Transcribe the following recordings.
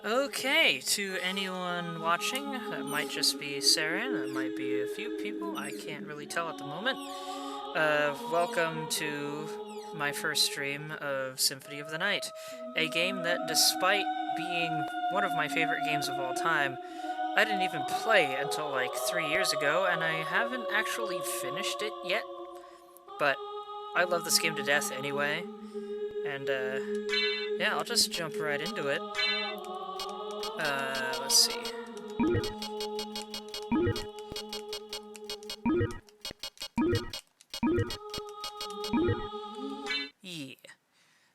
Okay, to anyone watching, that might just be Sarah, that might be a few people, I can't really tell at the moment. Welcome to my first stream of Symphony of the Night, a game that, despite being one of my favorite games of all time, I didn't even play until like 3 years ago, and I haven't actually finished it yet. But I love this game to death anyway, and yeah, I'll just jump right into it. Let's see. Yeah.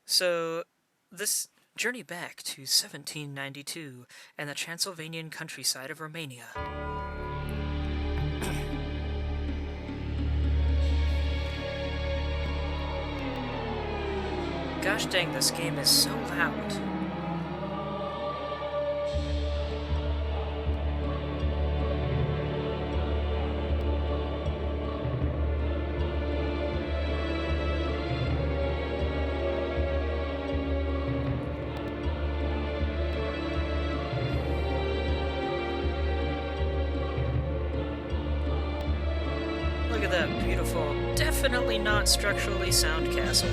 So, this journey back to 1792 and the Transylvanian countryside of Romania. Gosh dang, this game is so loud. Look at that beautiful, definitely not structurally sound castle.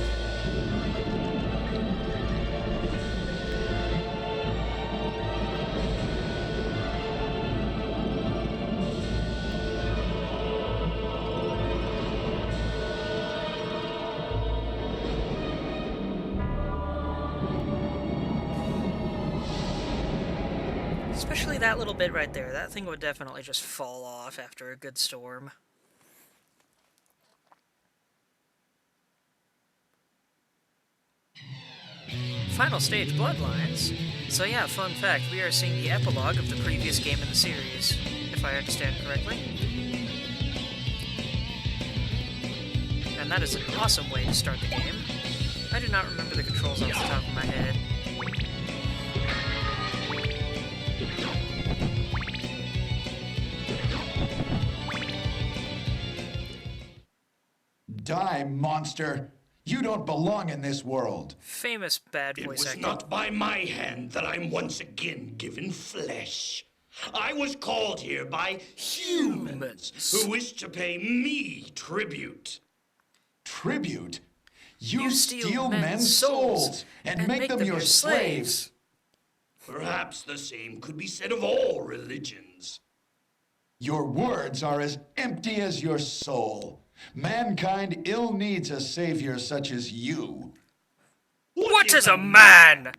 Especially that little bit right there. That thing would definitely just fall off after a good storm. Final stage, Bloodlines. So yeah, fun fact, we are seeing the epilogue of the previous game in the series, if I understand correctly. And that is an awesome way to start the game. I do not remember the controls off the top of my head. Die, monster! You don't belong in this world. Famous bad voice It was acting. not by my hand that I'm once again given flesh. I was called here by humans who wish to pay me tribute. Tribute? You steal steal men's men's souls souls and make them your slaves. Perhaps the same could be said of all religions. Your words are as empty as your soul. Mankind ill needs a savior such as you. What is a man?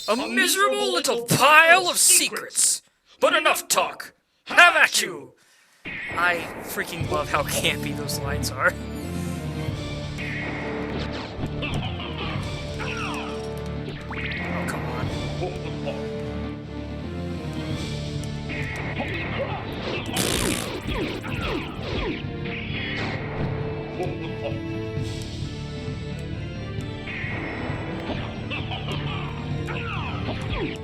A miserable little pile of secrets. But enough talk. Have at you! I freaking love how campy those lines are. Oh, come on.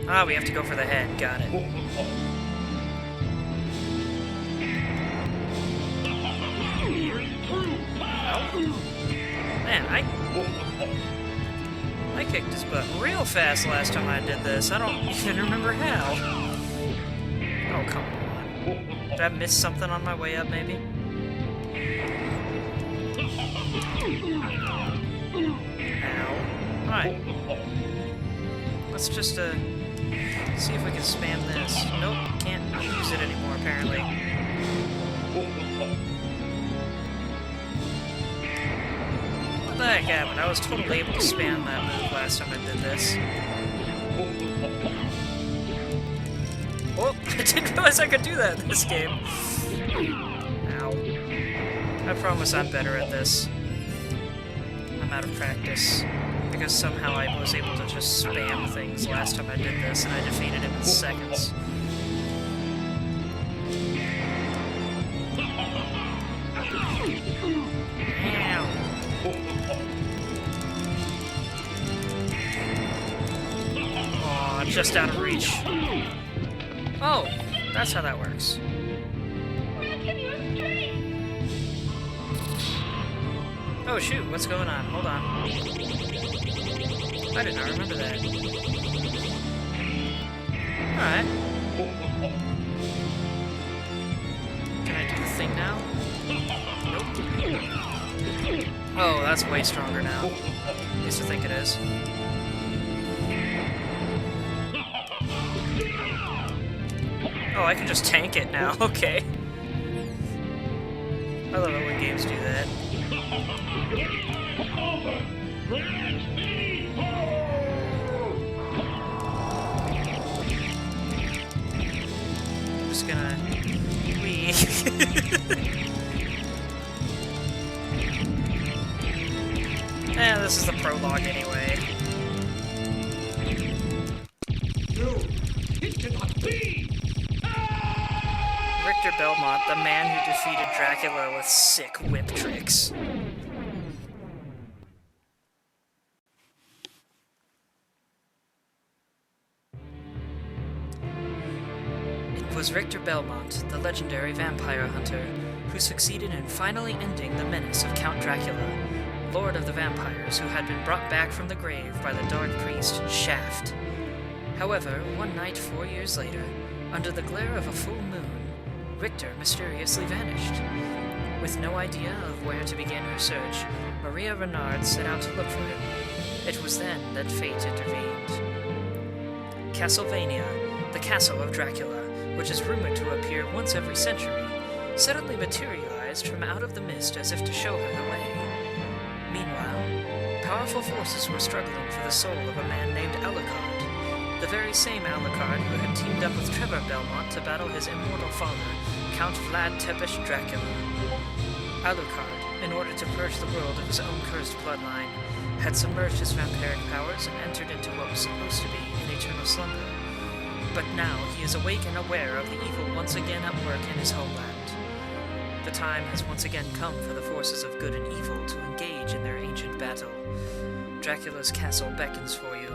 Ah, we have to go for the head. Got it. Man, I kicked his butt real fast last time I did this. I don't even remember how. Oh, come on. Did I miss something on my way up, maybe? Ow. Right. Let's just, see if we can spam this. Nope, can't use it anymore, apparently. What the heck happened? I was totally able to spam that move last time I did this. Oh, I didn't realize I could do that in this game. Ow. I promise I'm better at this. I'm out of practice. Because somehow I was able to just spam things last time I did this, and I defeated him in seconds. Ow. Aw, just out of reach. Oh, that's how that works. Oh shoot, what's going on? Hold on. I did not remember that. Alright. Can I do the thing now? Nope. Oh, that's way stronger now. At least I think it is. Oh, I can just tank it now. Okay. I love it when games do that. I'm just gonna... Wee. This is the prologue anyway. No, it cannot be! Richter Belmont, the man who defeated Dracula with sick whip tricks. It was Richter Belmont, the legendary vampire hunter, who succeeded in finally ending the menace of Count Dracula, Lord of the Vampires, who had been brought back from the grave by the dark priest Shaft. However, one night 4 years later, under the glare of a full moon, Richter mysteriously vanished. With no idea of where to begin her search, Maria Renard set out to look for him. It was then that fate intervened. Castlevania, the castle of Dracula, which is rumored to appear once every century, suddenly materialized from out of the mist as if to show her the way. Meanwhile, powerful forces were struggling for the soul of a man named Alucard, the very same Alucard who had teamed up with Trevor Belmont to battle his immortal father, Count Vlad Tepes Dracula. Alucard, in order to purge the world of his own cursed bloodline, had submerged his vampiric powers and entered into what was supposed to be an eternal slumber. But now he is awake and aware of the evil once again at work in his homeland. The time has once again come for the forces of good and evil to engage in their ancient battle. Dracula's castle beckons for you,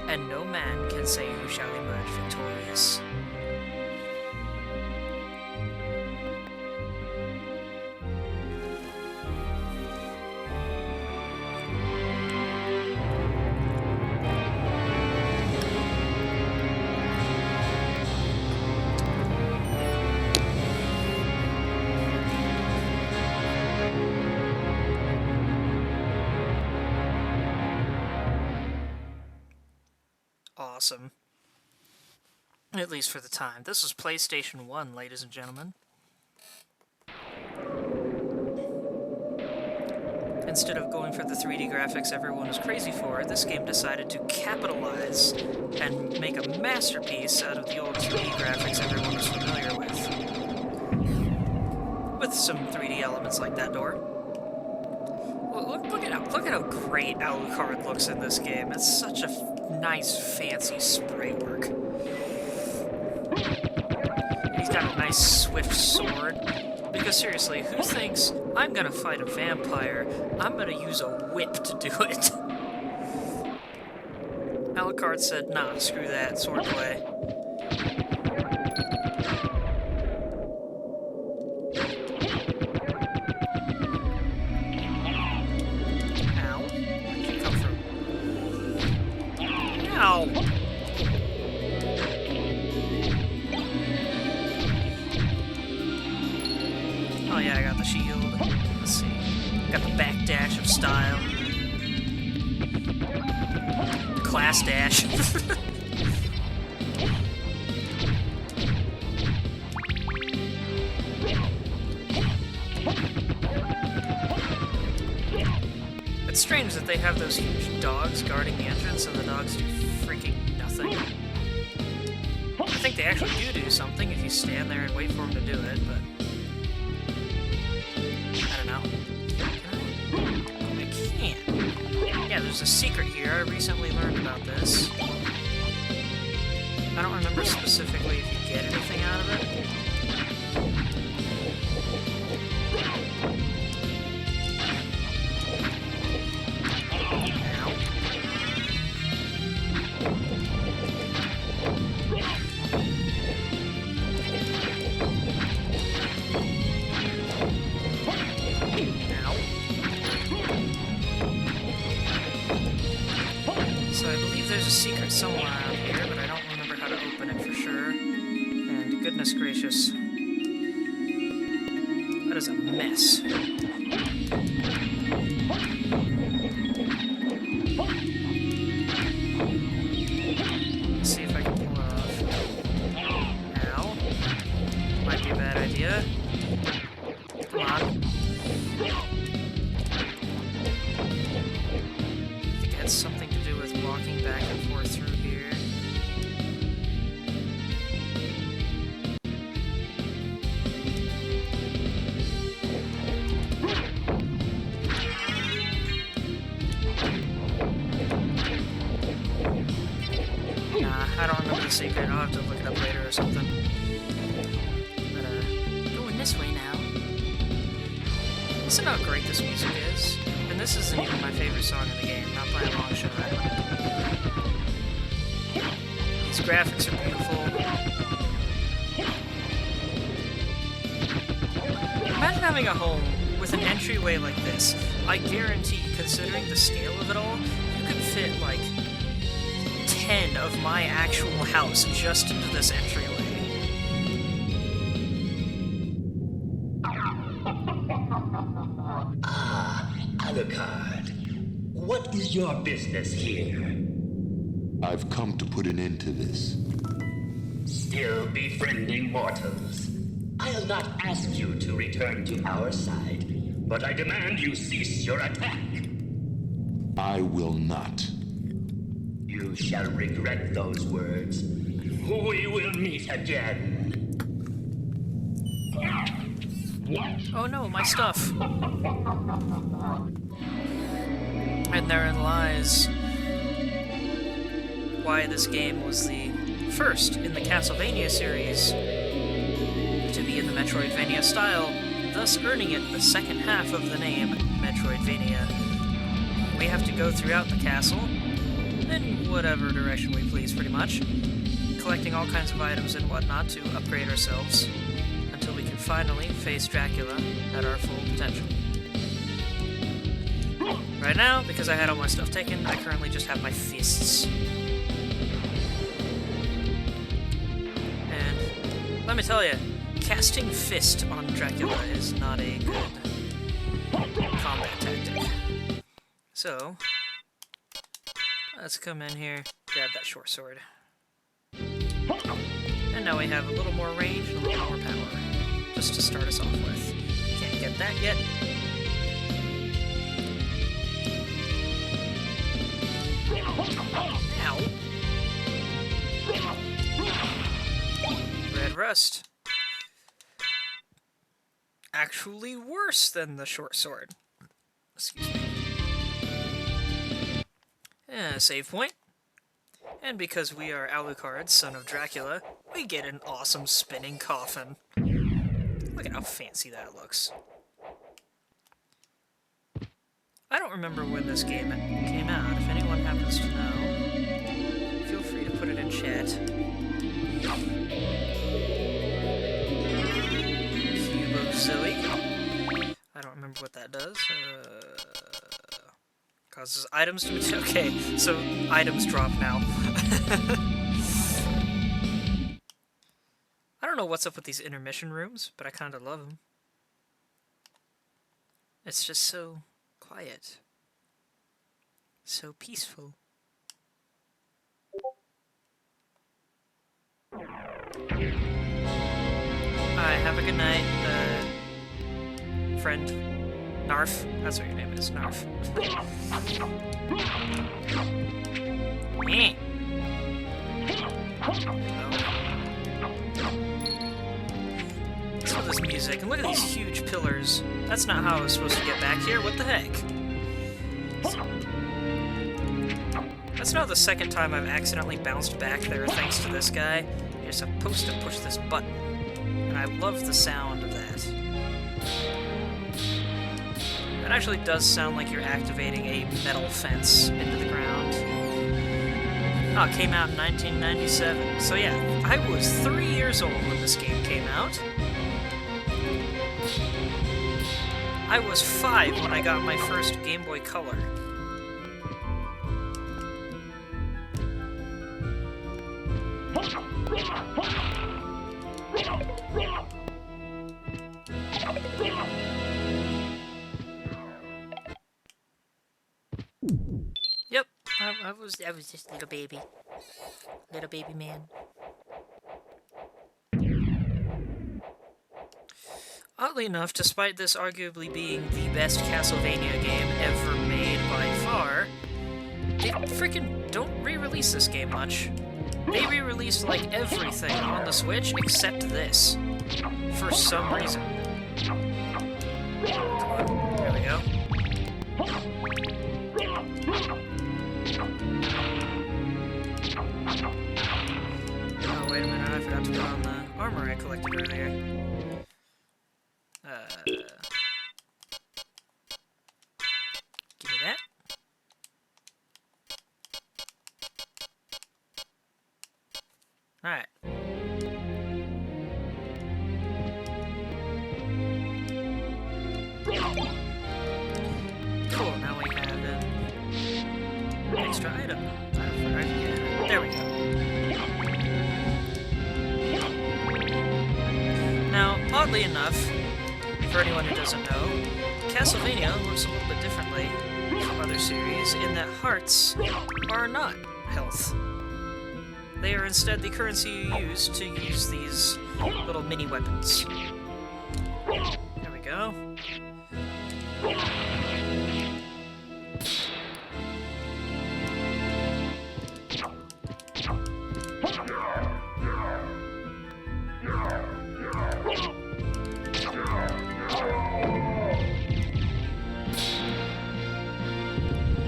and no man can say who shall emerge victorious. Awesome. At least for the time. This was PlayStation 1, ladies and gentlemen. Instead of going for the 3D graphics everyone was crazy for, this game decided to capitalize and make a masterpiece out of the old 2D graphics everyone was familiar with. With some 3D elements like that door. Look at how great Alucard looks in this game. It's such a nice, fancy spray work. He's got a nice, swift sword. Because seriously, who thinks, I'm gonna fight a vampire, I'm gonna use a whip to do it? Alucard said, nah, screw that, swordplay. Ow! Oh yeah, I got the shield. Let's see. Got the backdash of style. Class dash. It's strange that they have those huge dogs guarding the entrance and the dogs do freaking nothing. I think they actually do something if you stand there and wait for them to do it, but... I don't know. I can't. Yeah, there's a secret here. I recently learned about this. I don't remember specifically if you get anything out of it. So I believe there's a secret somewhere around here, but I don't remember how to open open it for sure. And goodness gracious. That is a mess. Let's see if I can pull it off. Ow. Might be a bad idea. Come on. I think it has something to do with walking back and forth through here. I don't remember the secret. I'll have to look it up later or something. But, going this way now. Listen how great this music is. And this isn't even my favorite song in the game, not by a long shot. These graphics are beautiful. Imagine having a home with an entryway like this. I guarantee, considering the scale of it all, you could fit, like, 10 of my actual house just into this entryway. Alucard, what is your business here? I've come to put an end to this. Still befriending mortals. I'll not ask you to return to our side, but I demand you cease your attack. I will not. You shall regret those words. We will meet again. Oh no, my stuff! And therein lies why this game was the first in the Castlevania series to be in the Metroidvania style, thus earning it the second half of the name, Metroidvania. We have to go throughout the castle, in whatever direction we please, pretty much, collecting all kinds of items and whatnot to upgrade ourselves, until we can finally face Dracula at our full potential. Right now, because I had all my stuff taken, I currently just have my fists. And let me tell you, casting fist on Dracula is not a good combat tactic. So, let's come in here, grab that short sword. And now we have a little more range and a little more power, just to start us off with. Can't get that yet. Ow. Red rust. Actually worse than the short sword. Excuse me. Save point. And because we are Alucard, son of Dracula, we get an awesome spinning coffin. Look at how fancy that looks. I don't remember when this game came out. If anyone happens to know, feel free to put it in chat. Cube of Zoe. I don't remember what that does. Causes items to... Okay, so items drop now. I don't know what's up with these intermission rooms, but I kind of love them. It's just so quiet. So peaceful. Alright, have a good night, friend. Narf. That's what your name is, Narf. Eh. Listen to this music, and look at these huge pillars. That's not how I was supposed to get back here. What the heck? That's now the second time I've accidentally bounced back there thanks to this guy. You're supposed to push this button. And I love the sound of that. That actually does sound like you're activating a metal fence into the ground. Oh, it came out in 1997. So yeah, I was 3 years old when this game came out. I was 5 when I got my first Game Boy Color. Yep, I was just little baby man. Oddly enough, despite this arguably being the best Castlevania game ever made by far, they freaking don't re-release this game much. They re-released like everything on the Switch except this. For some reason. There we go. Oh, wait a minute, I forgot to put on the armor I collected earlier. Give me that. Alright. Cool, now we have an extra item. Yeah, there we go. Now, oddly enough, for anyone who doesn't know, Castlevania works a little bit differently from other series in that hearts are not health. They are instead the currency you use to use these little mini weapons. There we go.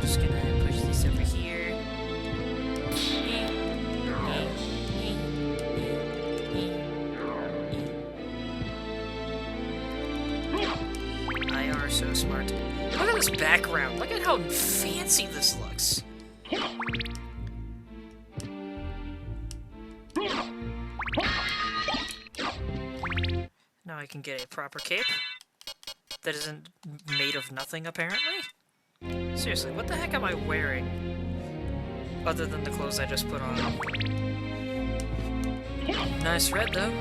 Just gonna push this over here. I are so smart. Look at this background. Look at how fancy this looks. Now I can get a proper cape that isn't made of nothing, apparently. Seriously, what the heck am I wearing? Other than the clothes I just put on. Nice red, though.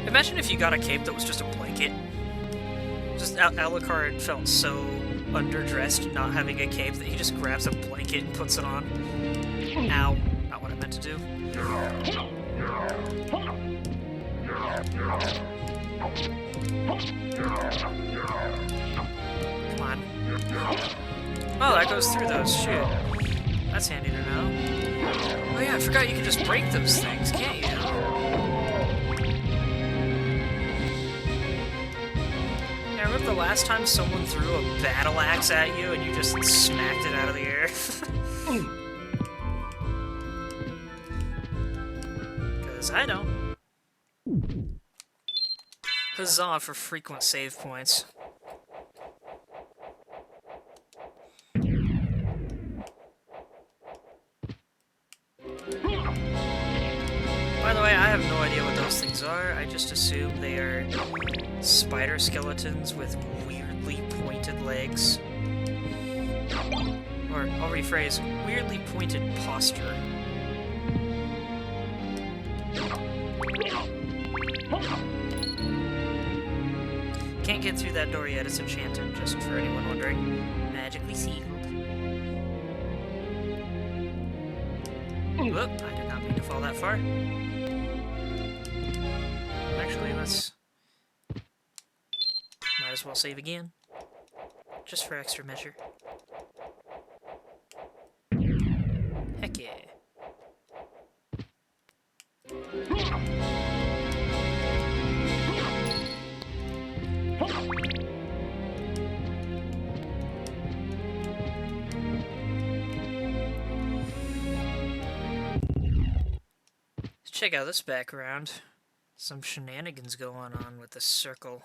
Imagine if you got a cape that was just a blanket. Just Alucard felt so underdressed not having a cape that he just grabs a blanket and puts it on. Ow. Not what I meant to do. Come on. Oh, that goes through those. Shoot. That's handy to know. Oh yeah, I forgot you can just break those things, can't you? Yeah, I remember the last time someone threw a battle axe at you and you just smacked it out of the air? Because I don't. Huzzah for frequent save points. By the way, I have no idea what those things are. I just assume they are spider skeletons with weirdly pointed legs. Or, I'll rephrase, weirdly pointed posture. Can't get through that door yet, it's enchanted, just for anyone wondering. Magically sealed. Whoop, I did not mean to fall that far. Actually, let's... might as well save again. Just for extra measure. Heck yeah. Check out this background. Some shenanigans going on with this circle.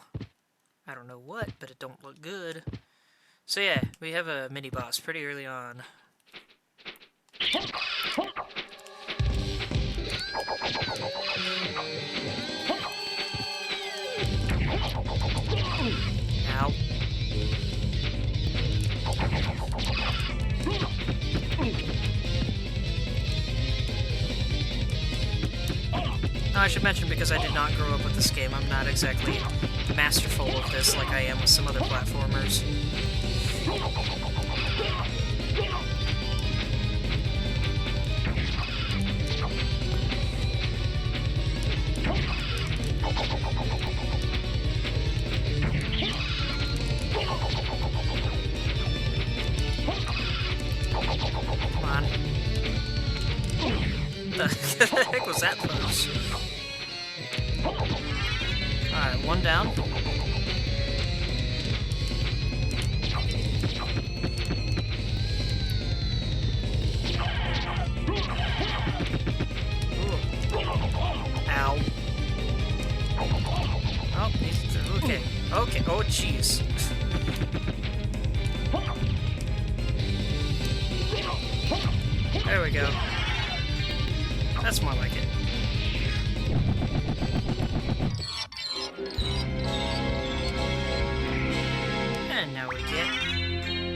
I don't know what, but it don't look good. So yeah, we have a mini-boss pretty early on. Ow. No, I should mention, because I did not grow up with this game, I'm not exactly masterful of this like I am with some other platformers. Come on. What the heck was that pose? Alright, one down. Ow. Oh, okay. Okay, oh jeez. There we go. That's more like it. And now we get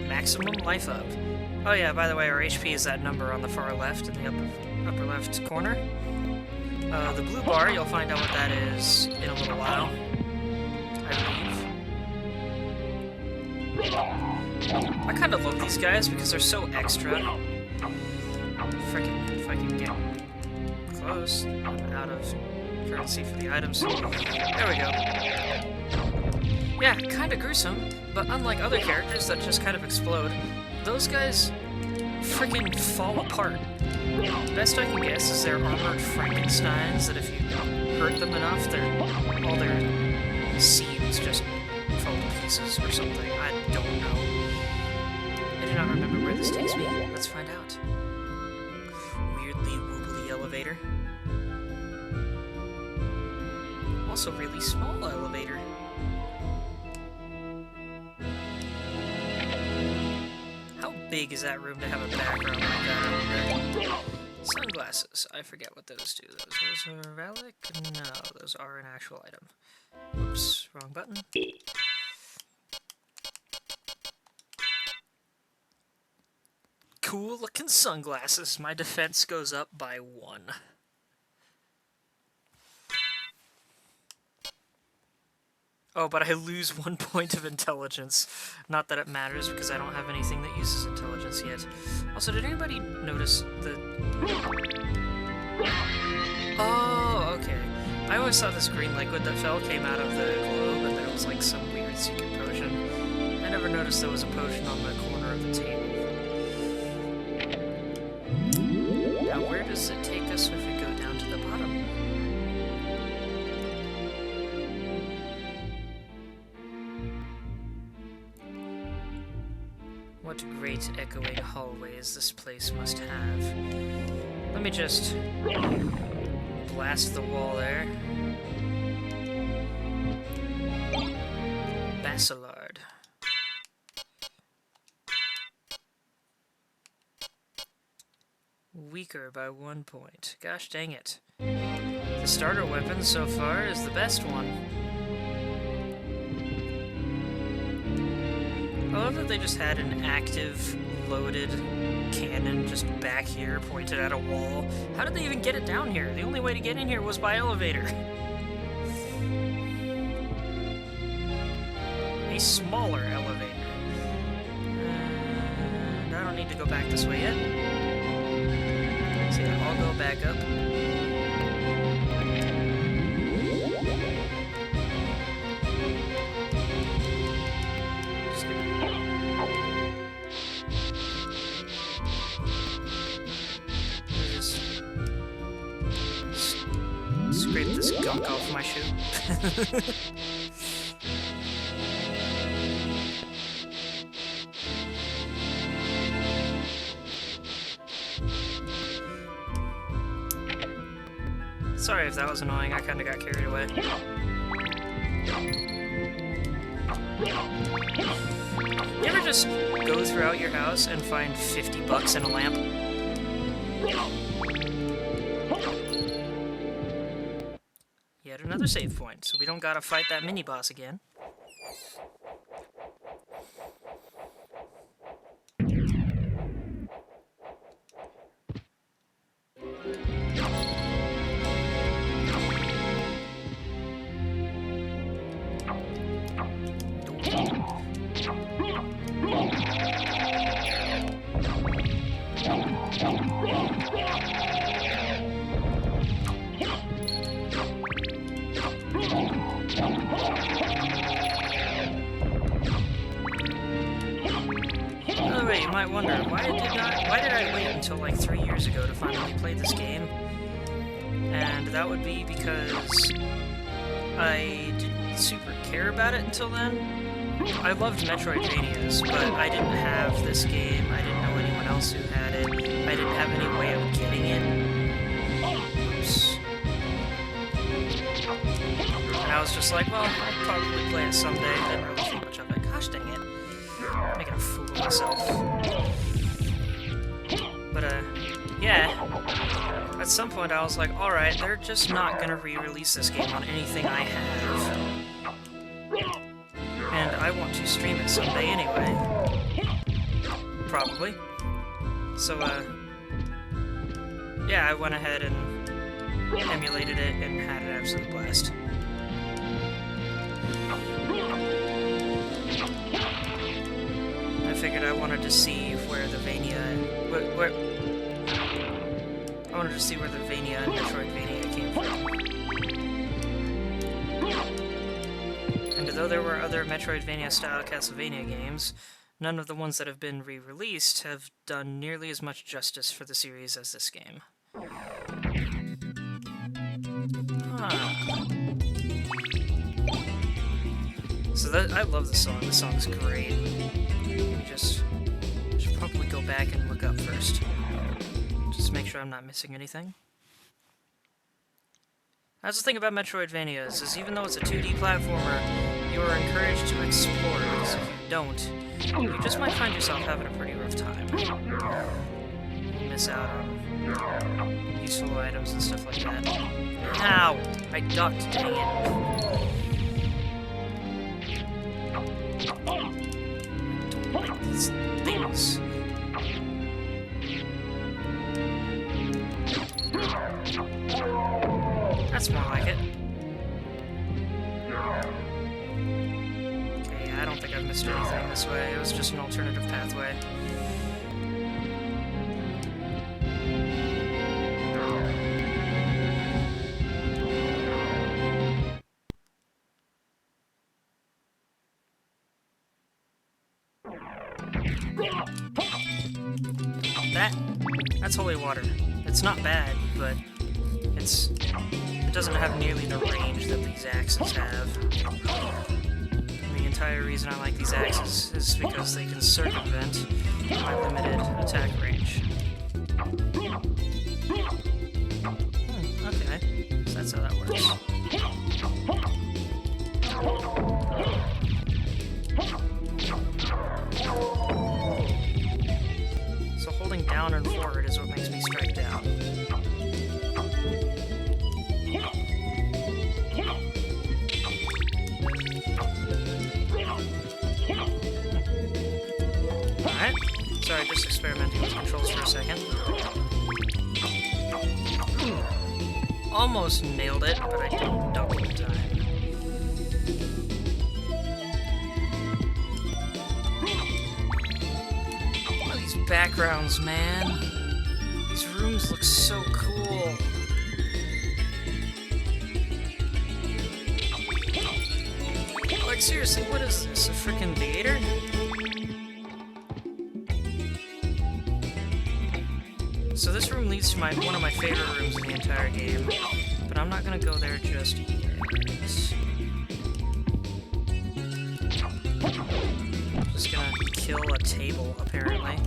maximum life up. Oh yeah, by the way, our HP is that number on the far left in the upper left corner. The blue bar, you'll find out what that is in a little while, I believe. I kind of love these guys because they're so extra. Frickin', if I can get close, I'm out of currency for the items. There we go. Yeah, kinda gruesome, but unlike other characters that just kind of explode, those guys frickin' fall apart. Best I can guess is they're armored Frankensteins that if you hurt them enough, all their seams just fall to pieces or something. I don't know. I do not remember where this takes me. Let's find out. Weirdly wobbly elevator. Also really small elevator. How big is that room to have a background like that? Sunglasses. I forget what those do. Those are a relic? No, those are an actual item. Oops, wrong button. Cool looking sunglasses. My defense goes up by 1. Oh, but I lose 1 point of intelligence. Not that it matters, because I don't have anything that uses intelligence yet. Also, did anybody notice the... Oh, okay. I always thought this green liquid that fell came out of the globe, and that it was like some weird secret potion. I never noticed there was a potion on the corner of the table. Now, where does it take us if we go down to the bottom? What great echoing hallways this place must have. Let me just blast the wall there. Basilard. Weaker by 1 point. Gosh dang it. The starter weapon so far is the best one. I love that they just had an active, loaded cannon just back here, pointed at a wall. How did they even get it down here? The only way to get in here was by elevator. A smaller elevator. And I don't need to go back this way yet. So I'll go back up. Scrape this gunk off my shoe. Sorry if that was annoying, I kinda got carried away. You ever just go throughout your house and find 50 bucks in a lamp? Yet another save point, so we don't gotta fight that mini-boss again. wonder, why did I wait until like 3 years ago to finally play this game? And that would be because I didn't super care about it until then. I loved Metroidvanias, but I didn't have this game, I didn't know anyone else who had it, I didn't have any way of getting it. Oops. And I was just like, well, I'll probably play it someday, didn't really think much of it. Gosh dang it. I'm making a fool of myself. But, yeah. At some point I was like, alright, they're just not gonna re-release this game on anything I have. And I want to stream it someday anyway. Probably. So, yeah, I went ahead and emulated it and had an absolute blast. I figured I wanted to see where the Vania... I wanted to see where the Vania and Metroidvania came from. And though there were other Metroidvania-style Castlevania games, none of the ones that have been re-released have done nearly as much justice for the series as this game. So I love the song. The song's great. I should probably go back and look up first. Just to make sure I'm not missing anything. That's the thing about Metroidvanias, is even though it's a 2D platformer, you are encouraged to explore, because if you don't, you just might find yourself having a pretty rough time. You miss out on useful items and stuff like that. Ow! I ducked, dang it. I don't like these things. That's more like it. Okay, I don't think I've missed anything this way. It was just an alternative pathway. That's holy water. It's not bad, but it doesn't have nearly the range that these axes have. And the entire reason I like these axes is because they can circumvent my limited attack range. Okay, so that's how that works. So holding down and forward is what makes me strike down. Alright, sorry, just experimenting with controls for a second. Almost nailed it, but I didn't double the time. Oh, these backgrounds, man. These rooms look so cool. Like, seriously, what is this? A frickin' theater? So this room leads to one of my favorite rooms in the entire game, but I'm not gonna go there just yet. I'm just gonna kill a table, apparently.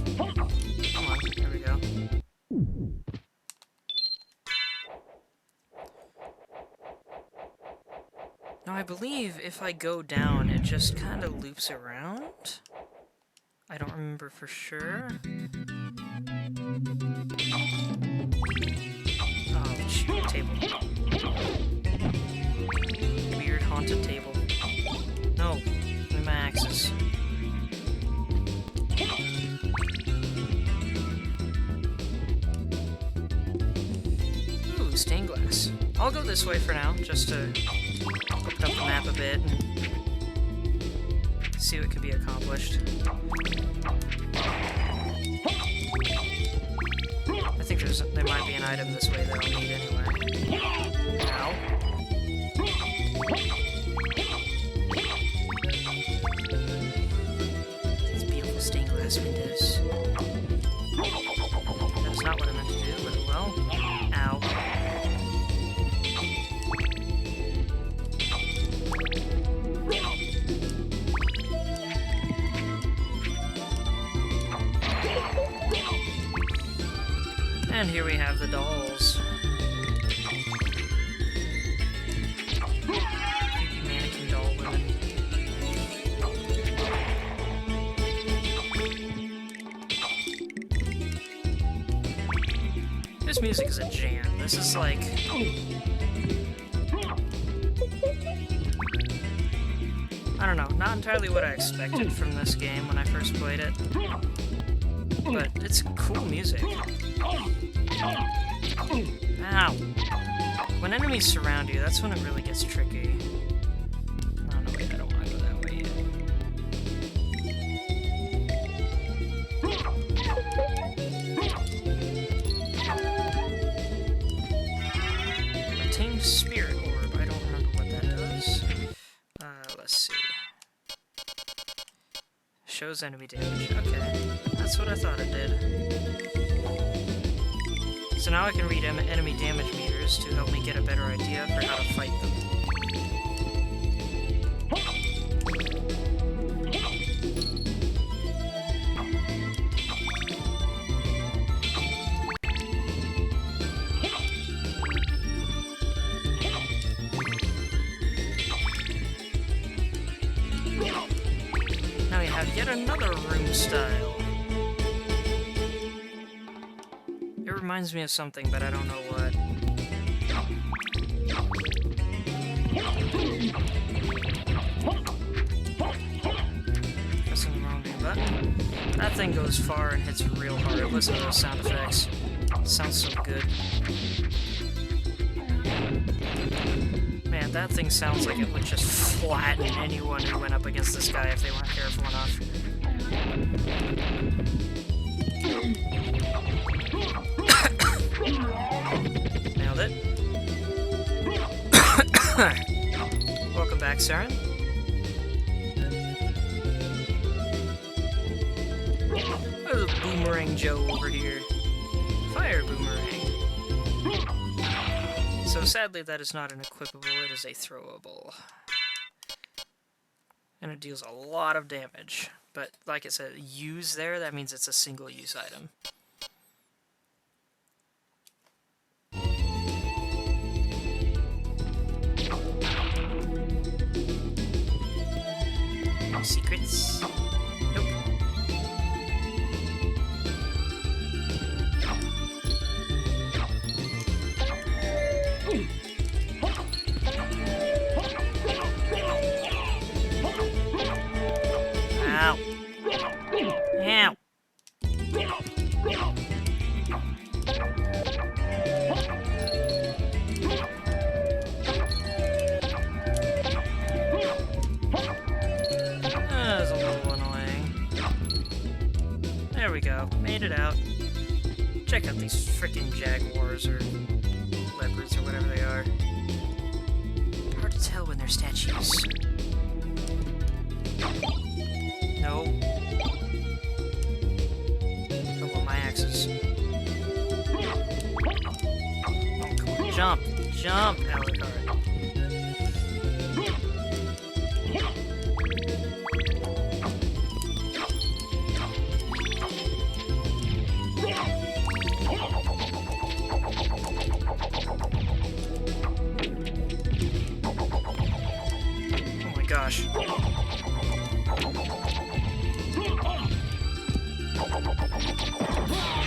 Come on, there we go. Now I believe if I go down, it just kind of loops around? I don't remember for sure. Oh, shoot, table. Weird haunted table. No, give me my axes. Ooh, stained glass. I'll go this way for now, just to open up the map a bit and see what could be accomplished. I think there might be an item this way that I'll need anyway. Ow. These beautiful stained glass windows. And here we have the dolls. Creepy mannequin doll women. This music is a jam. This is like... I don't know, not entirely what I expected from this game when I first played it. But it's cool music. Ow! When enemies surround you, that's when it really gets tricky. Oh no, wait, I don't want to go that way yet. Tamed Spirit Orb, I don't remember what that does. Let's see. Shows enemy damage. Okay, that's what I thought it did. So now I can read enemy damage meters to help me get a better idea for how to fight them. Now we have yet another room style. It reminds me of something, but I don't know what. Pressing the wrong button. That thing goes far and hits real hard. Listen to those sound effects. Sounds so good. Man, that thing sounds like it would just flatten anyone who went up against this guy if they weren't careful enough. Nailed it. Welcome back, Saren. There's a Boomerang Joe over here. Fire Boomerang. So sadly that is not an equipable, it is a throwable. And it deals a lot of damage. But like it said, use there, that means it's a single-use item. Secrets? Nope. Ow. Ow. That was a little annoying. There we go. Made it out. Check out these frickin' jaguars or leopards or whatever they are. Hard to tell when they're statues. No. Oh, well, my axes. Oh, come on. Jump! Jump, Alucard. Oh my gosh.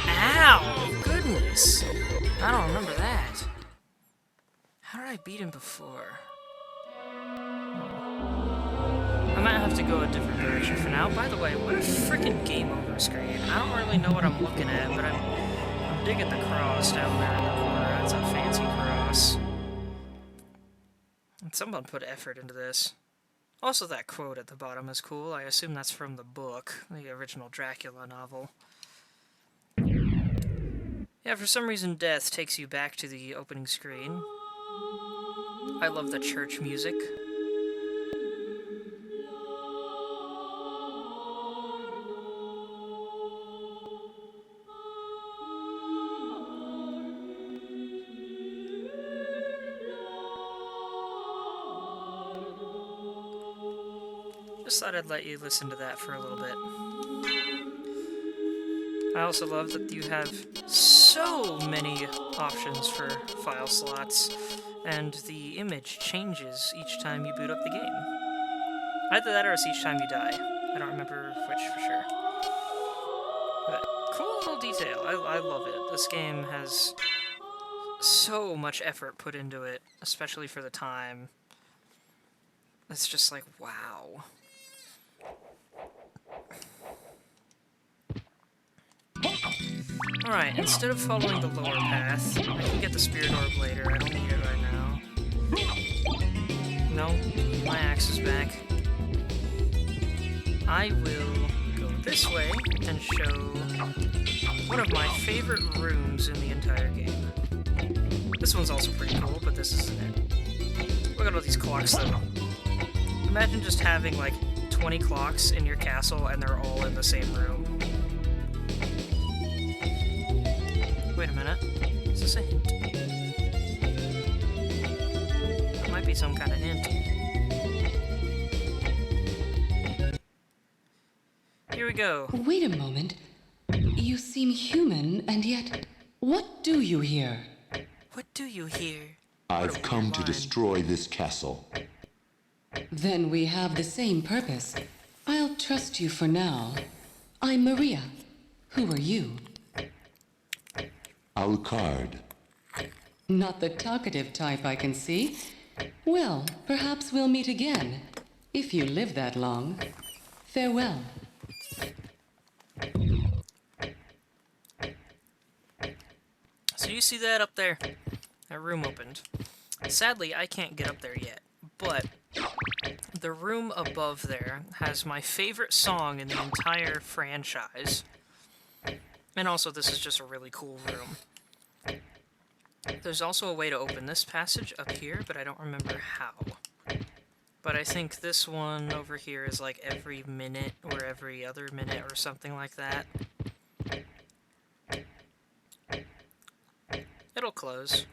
Ow! Goodness! I don't remember that. How did I beat him before? I might have to go a different direction for now. By the way, what a freaking game over screen. I don't really know what I'm looking at, but I'm digging the cross down there in the corner. That's a fancy cross. And someone put effort into this. Also, that quote at the bottom is cool. I assume that's from the book, the original Dracula novel. Yeah, for some reason, death takes you back to the opening screen. I love the church music. Just thought I'd let you listen to that for a little bit. I also love that you have so many options for file slots, and the image changes each time you boot up the game. Either that or it's each time you die. I don't remember which for sure. But cool little detail. I love it. This game has so much effort put into it, especially for the time. It's just like, wow. Alright, instead of following the lower path, I can get the spirit orb later. I don't need it right now. No, my axe is back. I will go this way and show one of my favorite rooms in the entire game. This one's also pretty cool, but this isn't it. Look at all these clocks, though. Imagine just having, like, 20 clocks in your castle and they're all in the same room. Wait a minute. Is this a hint? That might be some kind of hint. Here we go. Wait a moment. You seem human, and yet, what do you here? What do you hear? I've come to destroy this castle. Then we have the same purpose. I'll trust you for now. I'm Maria. Who are you? Alucard. Not the talkative type, I can see. Well, perhaps we'll meet again. If you live that long. Farewell. So you see that up there? That room opened. Sadly, I can't get up there yet, but the room above there has my favorite song in the entire franchise. And also, this is just a really cool room. There's also a way to open this passage up here, but I don't remember how. But I think this one over here is like every minute or every other minute or something like that. It'll close.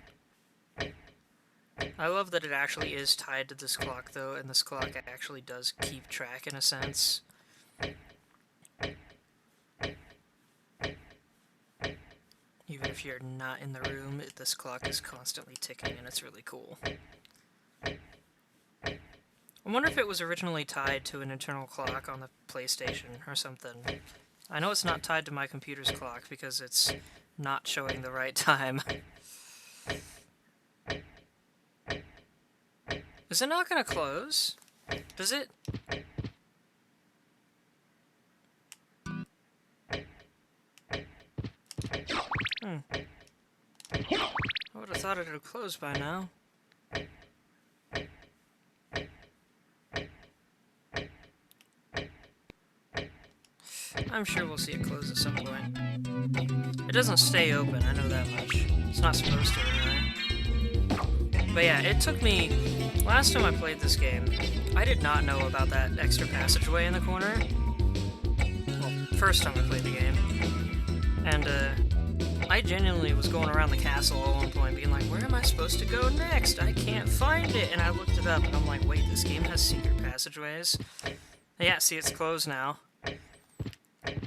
I love that it actually is tied to this clock, though, and this clock actually does keep track in a sense. Even if you're not in the room, this clock is constantly ticking, and it's really cool. I wonder if it was originally tied to an internal clock on the PlayStation or something. I know it's not tied to my computer's clock because it's not showing the right time. Is it not gonna close? Does it? I would have thought it would have closed by now. I'm sure we'll see it close at some point. It doesn't stay open, I know that much. It's not supposed to, anyway. But yeah, it took me... Last time I played this game, I did not know about that extra passageway in the corner. Well, first time I played the game. And, I genuinely was going around the castle at one point being like, where am I supposed to go next? I can't find it! And I looked it up and I'm like, wait, this game has secret passageways? Yeah, see, it's closed now.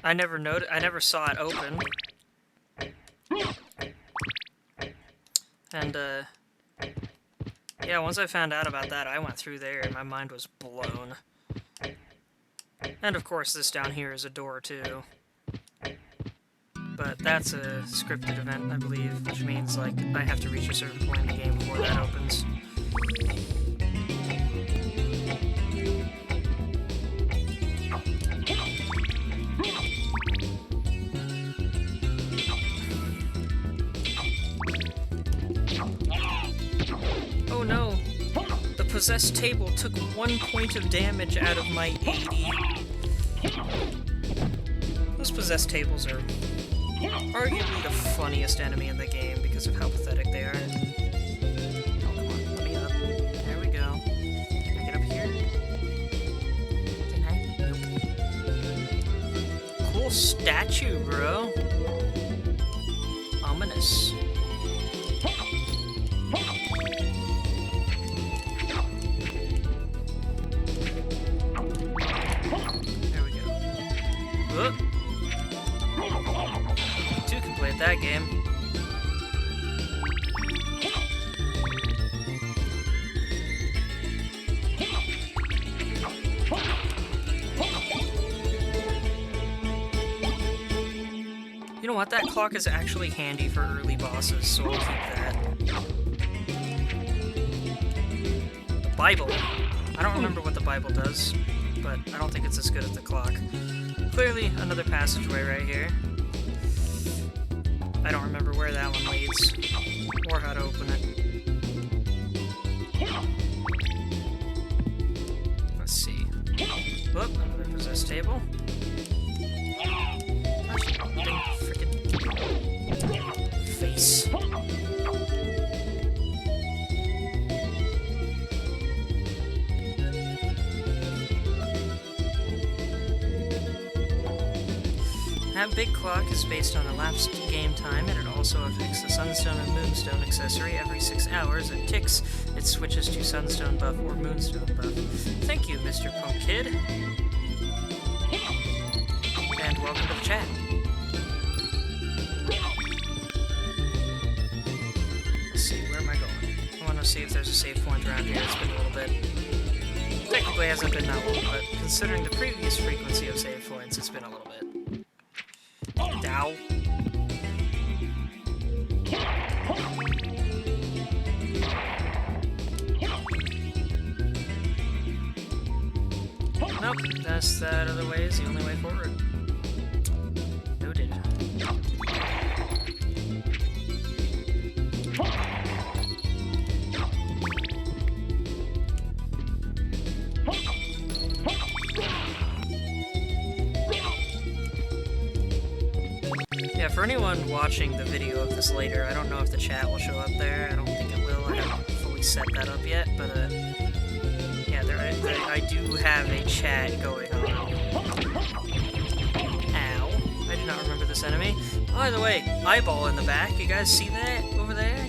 I never saw it open. And, yeah, once I found out about that, I went through there and my mind was blown. And of course, this down here is a door, too. But that's a scripted event, I believe, which means, like, I have to reach a certain point in the game before that opens. Oh no! The possessed table took 1 point of damage out of my 80. Those possessed tables are arguably the funniest enemy in the game because of how pathetic they are. Oh, come on, let me up. There we go. Can I get up here? Can I? Nope. Cool statue, bro. Ominous. There we go. Whoop. Two can play at that game. what? That clock is actually handy for early bosses, so I'll keep that. The Bible. I don't remember what the Bible does, but I don't think it's as good as the clock. Clearly, another passageway right here. I don't remember where that one leads, or how to open it. Let's see. Whoop, another possessed table. Gosh, dang frickin' face. That big clock is based on elapsed game time, and it also affects the Sunstone and Moonstone accessory. Every 6 hours it ticks, it switches to Sunstone buff or Moonstone buff. Thank you, Mr. Punk Kid. And welcome to the chat. Let's see, where am I going? I want to see if there's a save point around here. It's been a little bit. Technically hasn't been that long, but considering the previous frequency of save points, it's been a little bit. Ow. Nope, that's that other way is the only way forward. Noted. Yeah, for anyone watching the video of this later, I don't know if the chat will show up there. I don't think it will. I haven't fully set that up yet, but yeah, I do have a chat going on. Ow. I do not remember this enemy. Oh, by the way, eyeball in the back. You guys see that over there?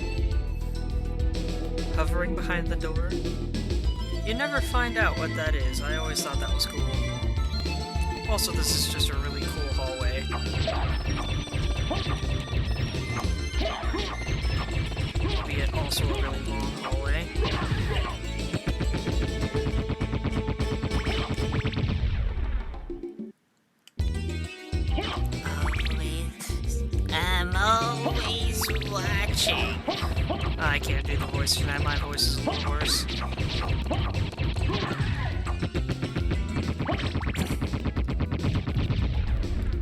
Hovering behind the door. You never find out what that is. I always thought that was cool. Also, this is just a really cool hallway. Albeit also a really long hallway. I'm always watching. I can't do the voice tonight. My voice is a little worse.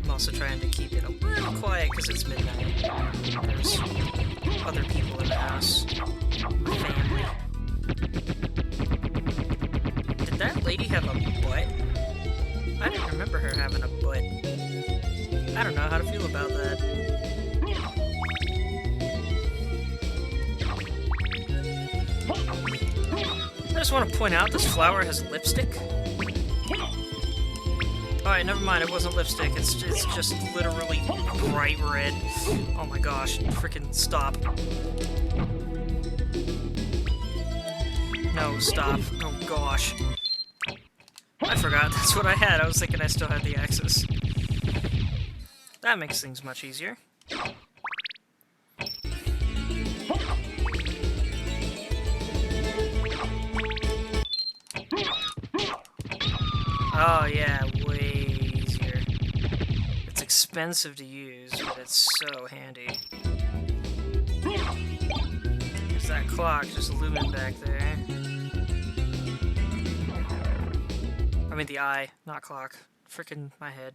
I'm also trying to keep it a little quiet because it's midnight. There's other people in the house. My family. Did that lady have a butt? I didn't remember her having a butt. I don't know how to feel about that. I just want to point out this flower has lipstick. Alright, never mind, it wasn't lipstick, it's just literally bright red. Oh my gosh, freaking stop. No, stop. Oh gosh. I forgot, that's what I had. I was thinking I still had the axis. That makes things much easier. Oh yeah, way easier. It's expensive to use, but it's so handy. There's that clock just looming back there. I mean the eye, not clock. Frickin' my head.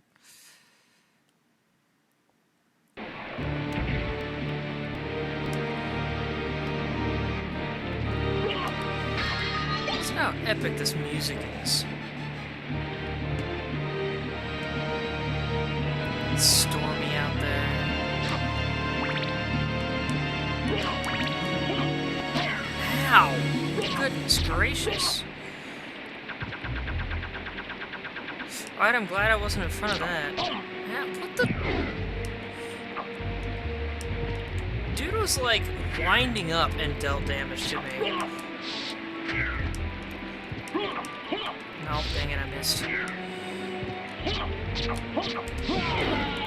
Listen how epic this music is. It's stormy out there. Ow! Goodness gracious. Alright, I'm glad I wasn't in front of that. Yeah, what the... Dude was like winding up and dealt damage to me. No, dang it, I missed.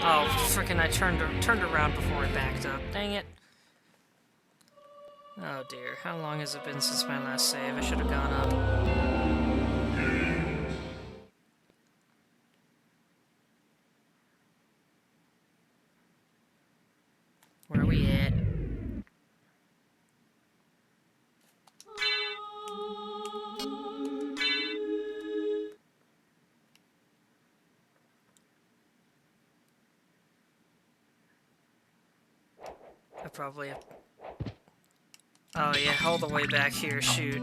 Oh, frickin' I turned around before I backed up. Dang it. Oh dear, how long has it been since my last save? I should have gone up. probably... Oh yeah, all the way back here, shoot.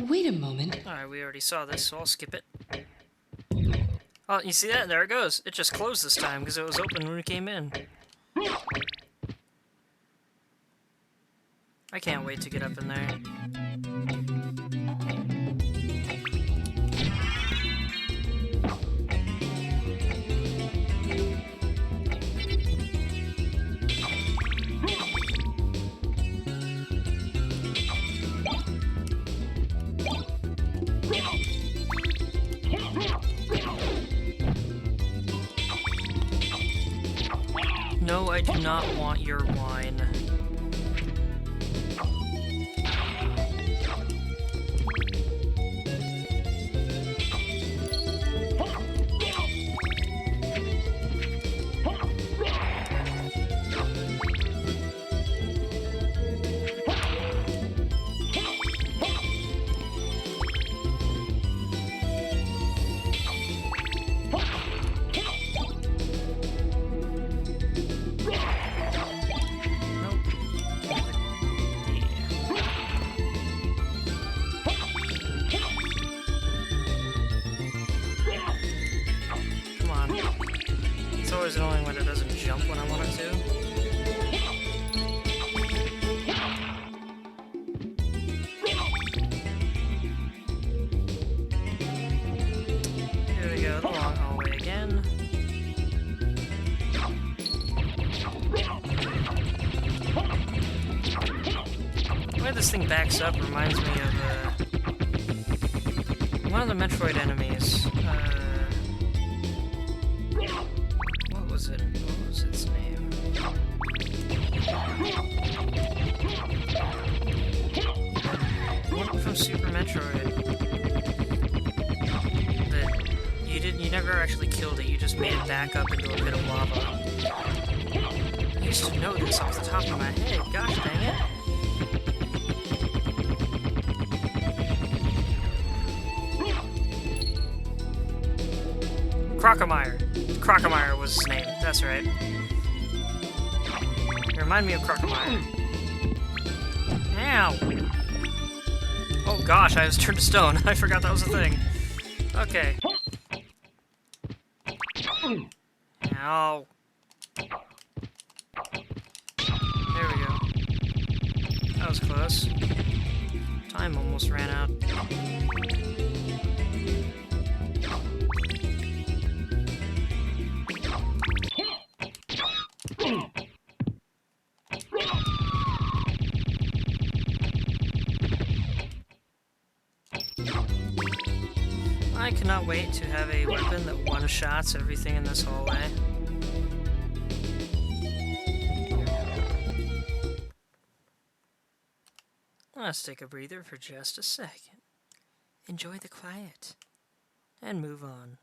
Wait a moment. Alright, we already saw this, so I'll skip it. Oh, you see that? There it goes. It just closed this time because it was open when we came in. I can't wait to get up in there. No, I do not want your wine. Come on. It's always annoying when it doesn't jump when I want it to. Here we go, the long hallway again. The way this thing backs up reminds me of one of the Metroid enemies. What was it? What was its name? One from Super Metroid. You never actually killed it, you just made it back up into a pit of lava. I used to know this off the top of my head, gosh dang it. Crocomire. Crocomire was his name, that's right. You remind me of Crocomire. Ow! Oh gosh, I was turned to stone. I forgot that was a thing. Okay. Ow. There we go. That was close. Time almost ran out. I cannot wait to have a weapon that one-shots everything in this hallway. Let's take a breather for just a second. Enjoy the quiet. And move on.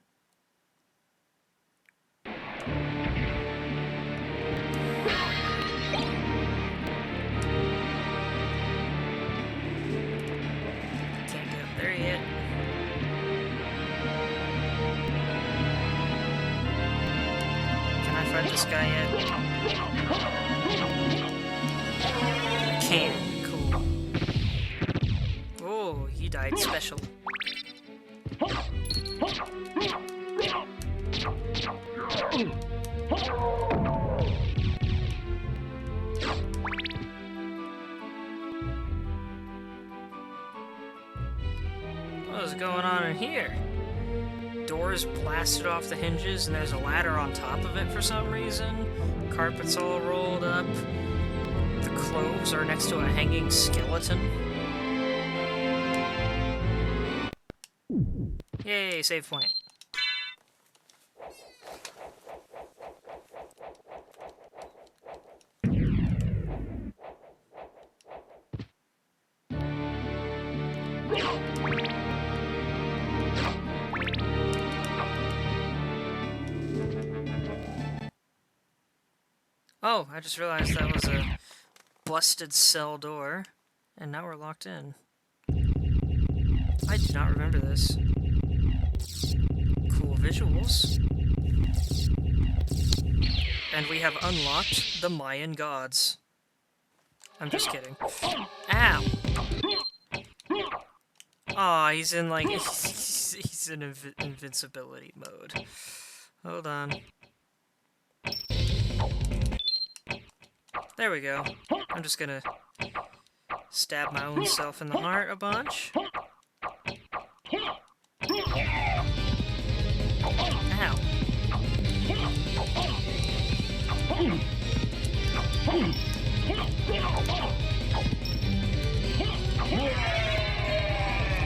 Can't get up there yet. Fight this guy yet? Can't. Cool. Oh, he died special. What is going on in here? Doors blasted off the hinges and there's a ladder on top of it for some reason. Carpet's all rolled up. The clothes are next to a hanging skeleton. Yay, save point. Oh, I just realized that was a busted cell door, and now we're locked in. I do not remember this. Cool visuals. And we have unlocked the Mayan gods. I'm just kidding. Ow! Aw, he's in like he's in invincibility mode. Hold on. There we go. I'm just gonna stab my own self in the heart a bunch. Ow.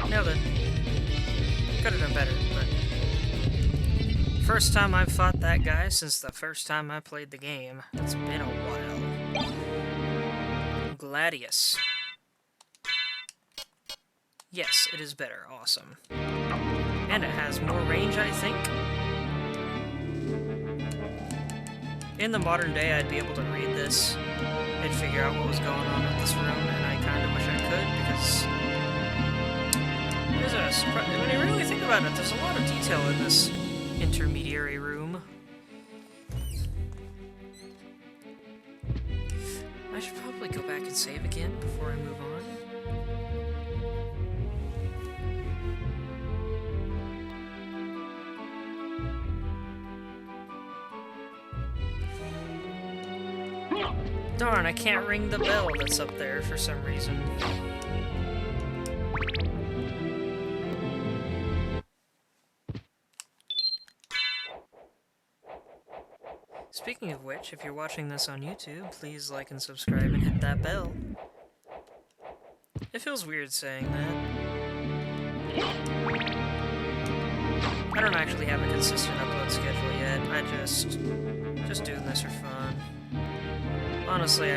Nailed it. Could have done better, but... First time I've fought that guy since the first time I played the game. It's been a while. Gladius. Yes, it is better. Awesome. And it has more range, I think. In the modern day, I'd be able to read this and figure out what was going on with this room, and I kind of wish I could, because there's a when you really think about it, there's a lot of detail in this intermediary room. I should probably go back and save again before I move on. Darn, I can't ring the bell that's up there for some reason. Speaking of which, if you're watching this on YouTube, please like and subscribe and hit that bell. It feels weird saying that. I don't actually have a consistent upload schedule yet. I just doing this for fun. Honestly,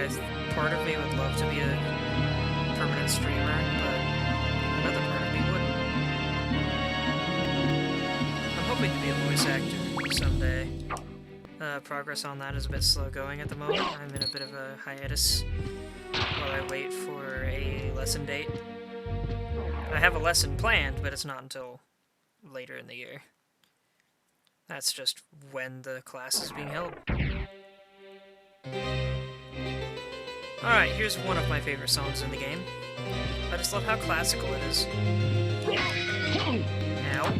part of me would love to be a permanent streamer, but another part of me wouldn't. I'm hoping to be a voice actor someday. Progress on that is a bit slow going at the moment. I'm in a bit of a hiatus while I wait for a lesson date. I have a lesson planned, but it's not until later in the year. That's just when the class is being held. Alright, here's one of my favorite songs in the game. I just love how classical it is. Ow.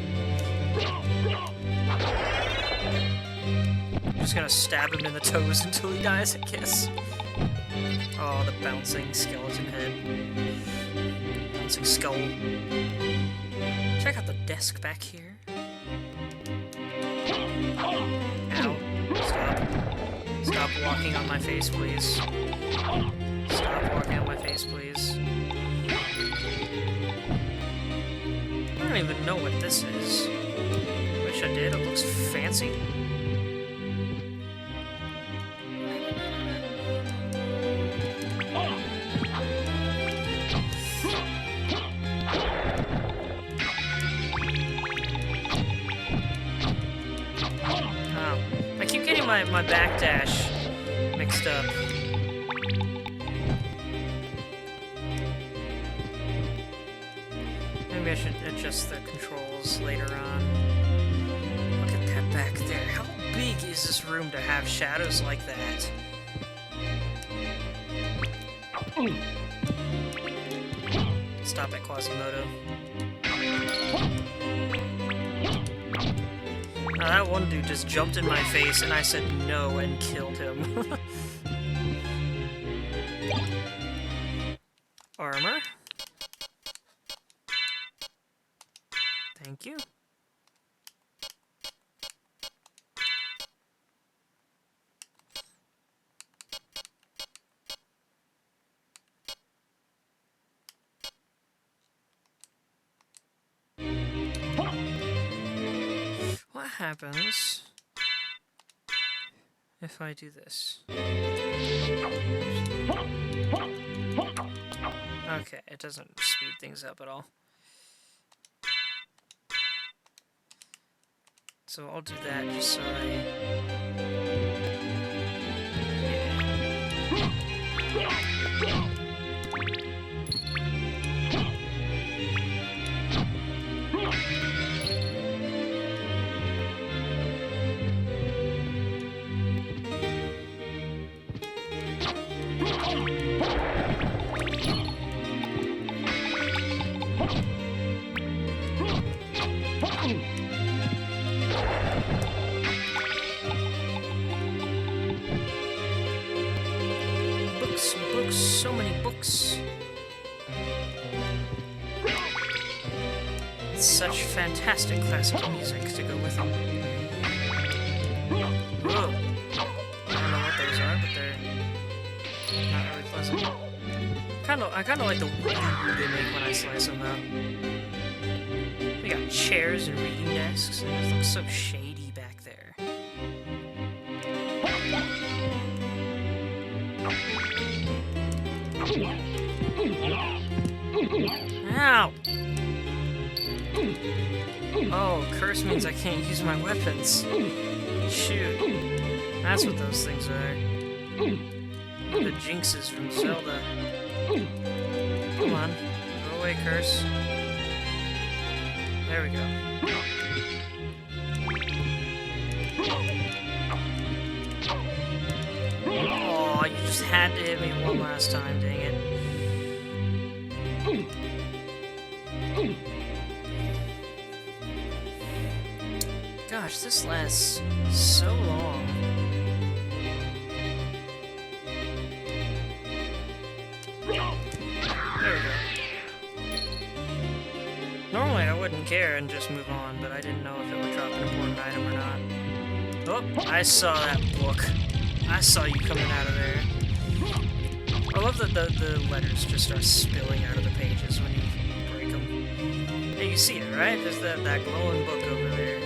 I'm just gonna stab him in the toes until he dies, I guess. Oh, the bouncing skeleton head. Bouncing skull. Check out the desk back here. Ow. Stop. Stop walking on my face, please. Stop walking on my face, please. I don't even know what this is. Wish I did, it looks fancy. I keep getting my backdash mixed up. Maybe I should adjust the controls later on. Look at that back there. How big is this room to have shadows like that? Stop it, Quasimodo. Now that one dude just jumped in my face and I said no and killed him. Armor. Thank you. What happens if I do this? Okay, it doesn't speed things up at all. So I'll do that just so I... Yeah. Books, books, so many books. It's such fantastic classical music to go with them. Whoa. I don't know what those are, but they're not really pleasant. I kind of like the wood they make when I slice them though. We got chairs and reading desks, and it looks so shady back there. Ow! Oh, curse means I can't use my weapons. Shoot. That's what those things are. The jinxes from Zelda. Come on. Go away, curse. There we go. Oh, you just had to hit me one last time, dang it. Gosh, this lasts so long. There we go. Normally I wouldn't care and just move on, but I didn't know if it would drop an important item or not. Oh, I saw that book. I saw you coming out of there. I love that the letters just start spilling out of the pages when you break them. Hey, you see it, right? There's that glowing book over there.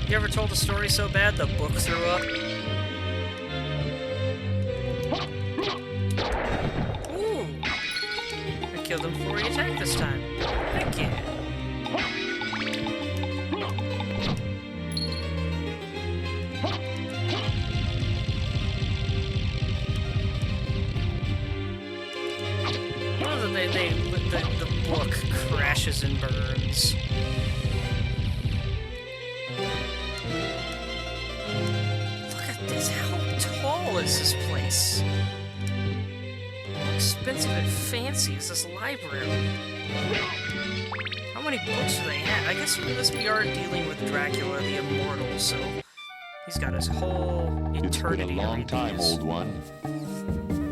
You ever told a story so bad the book threw up? Ooh! I killed him before he attacked this time. Heck yeah! Oh, the book crashes and burns. How tall is this place? How expensive and fancy is this library? How many books do they have? I guess we are dealing with Dracula the Immortal, so he's got his whole It's been eternity. a long to read time, these. old one.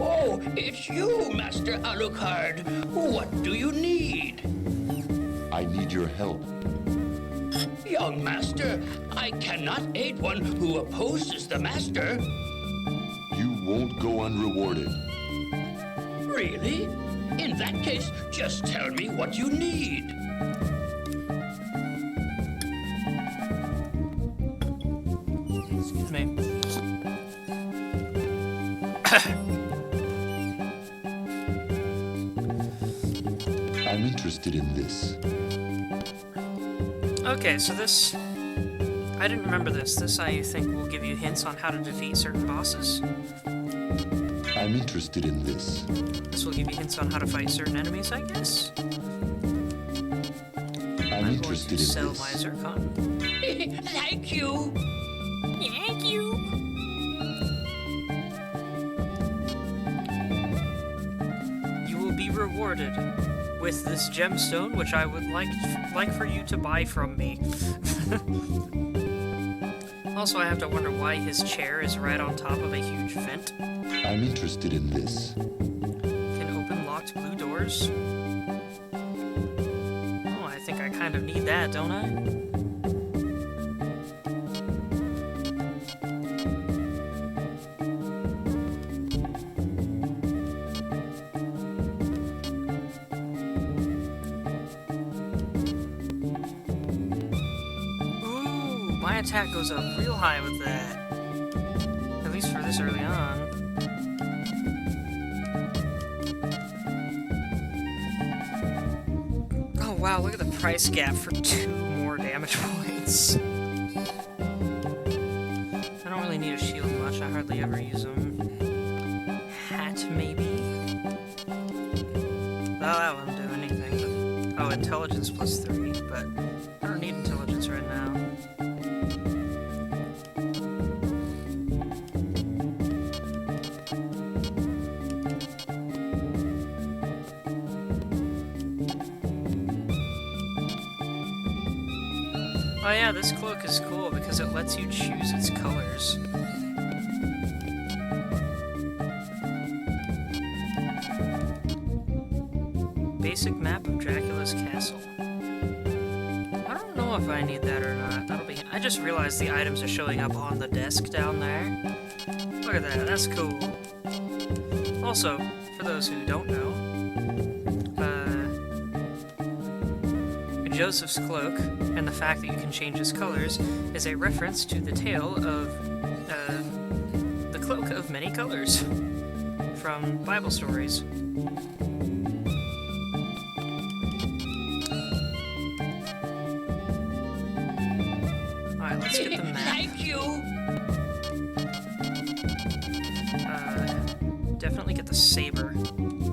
Oh, it's you, Master Alucard. What do you need? I need your help. Young Master, I cannot aid one who opposes the Master. You won't go unrewarded. Really? In that case, just tell me what you need. Excuse me. I'm interested in this. Okay, so this... I didn't remember this. This, I think, will give you hints on how to defeat certain bosses. I'm interested in this. This will give you hints on how to fight certain enemies, I guess. I'm going interested to in sell this. my Zircon. Thank you. Thank you! You will be rewarded with this gemstone, which I would like for you to buy from me. Also, I have to wonder why his chair is right on top of a huge vent. I'm interested in this. Can open locked blue doors. Oh, I think I kind of need that, don't I? Ooh, my attack goes up real high with that. At least for this early on. Wow, look at the price gap for 2 more damage points. I don't really need a shield much, I hardly ever use them. Hat, maybe? Oh, that won't do anything. But... oh, intelligence plus 3, but I don't need intelligence right now. Oh yeah, this cloak is cool because it lets you choose its colors. Basic map of Dracula's castle. I don't know if I need that or not. That'll be... I just realized the items are showing up on the desk down there. Look at that, that's cool. Also, for those who don't know, Joseph's cloak, and the fact that you can change its colors, is a reference to the tale of the Cloak of Many Colors from Bible stories. Alright, let's get the map. Thank you. Definitely get the saber.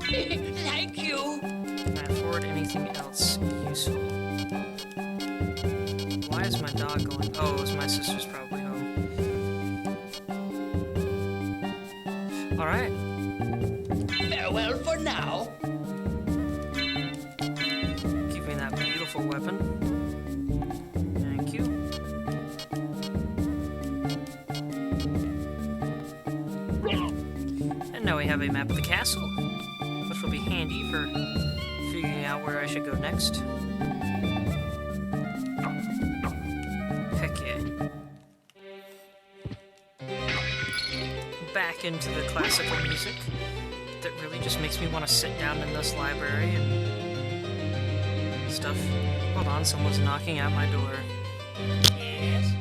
Thank you. Can I afford anything else useful? Why is my dog going? Oh, it was my sister's probably home. Alright. Farewell for now. Give me that beautiful weapon. Thank you. And now we have a map of the castle, which will be handy for figuring out where I should go next. Heck yeah. Back into the classical music that really just makes me want to sit down in this library and stuff. Hold on, someone's knocking at my door. Yes.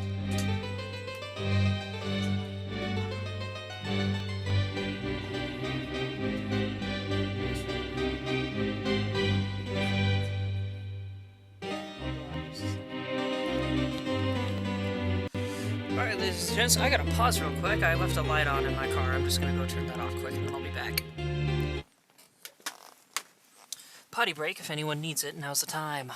Alright, ladies and gents, I gotta pause real quick. I left a light on in my car. I'm just gonna go turn that off quick and then I'll be back. Potty break, if anyone needs it, now's the time.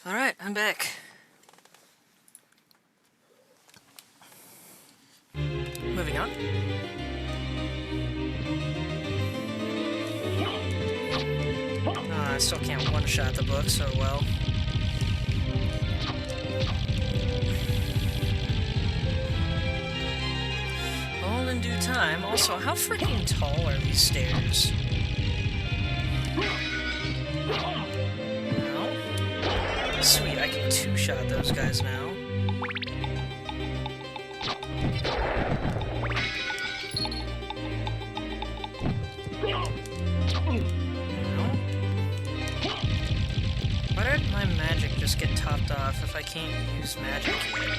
Alright, I'm back. Moving on. I still can't one-shot the book so well. All in due time. Also, how freaking tall are these stairs? No? Sweet, I can two-shot those guys now. Why did my magic just get topped off if I can't use magic yet?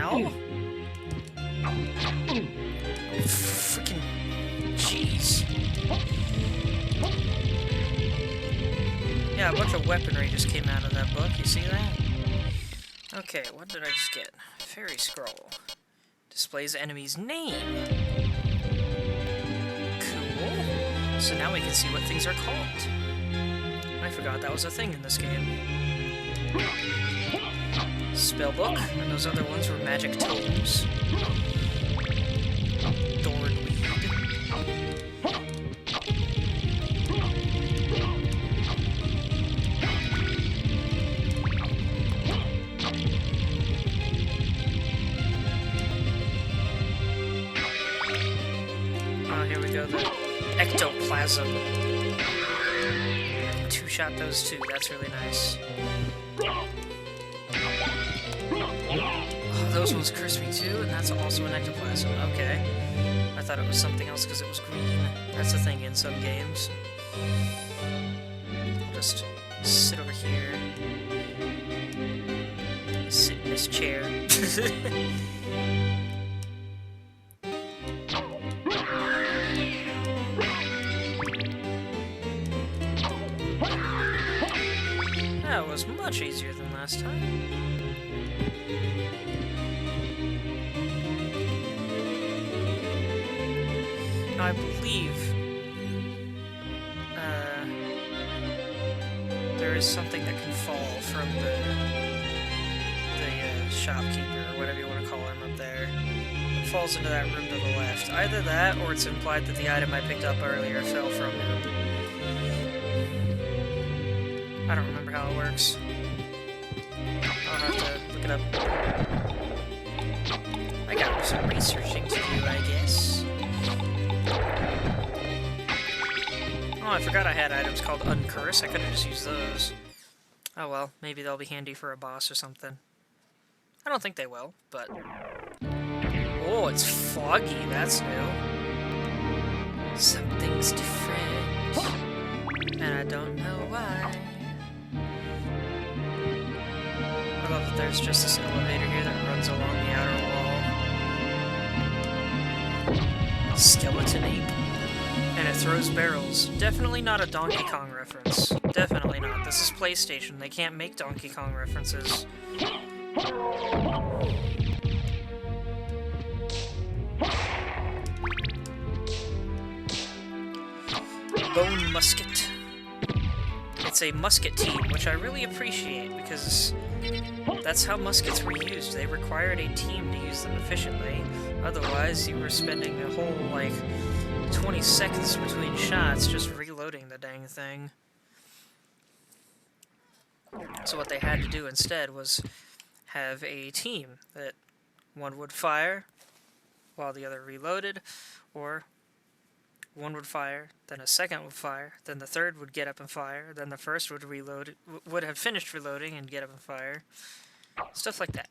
Ow. Freaking jeez. Yeah, a bunch of weaponry just came out of that book, you see that? Okay, what did I just get? Fairy scroll. Displays enemy's name. Cool. So now we can see what things are called. I forgot that was a thing in this game. Spellbook, and those other ones were magic tomes. Thornweed. Oh, here we go, the ectoplasm. Two-shot those two, that's really nice. Oh, those ones curse me too, and that's also an ectoplasm. Okay. I thought it was something else because it was green. That's a thing in some games. I'll just sit over here. Sit in this chair. That was much easier than last time. Now, I believe there is something that can fall from the shopkeeper, or whatever you want to call him up there. It falls into that room to the left. Either that, or it's implied that the item I picked up earlier fell from him. I don't remember how it works. I'll have to look it up. I got some researching to do, I guess. Oh, I forgot I had items called Uncurse. I could have just used those. Oh well, maybe they'll be handy for a boss or something. I don't think they will, but... Oh, it's foggy. That's new. Something's different. And I don't know why. I love that there's just this elevator here that runs along the outer wall. Skeleton ape. And it throws barrels. Definitely not a Donkey Kong reference. Definitely not. This is PlayStation. They can't make Donkey Kong references. Bone musket. It's a musket team, which I really appreciate, because that's how muskets were used. They required a team to use them efficiently. Otherwise, you were spending a whole, like, 20 seconds between shots just reloading the dang thing. So what they had to do instead was have a team that one would fire while the other reloaded, or one would fire, then a second would fire, then the third would get up and fire, then the first would reload, would have finished reloading and get up and fire. Stuff like that.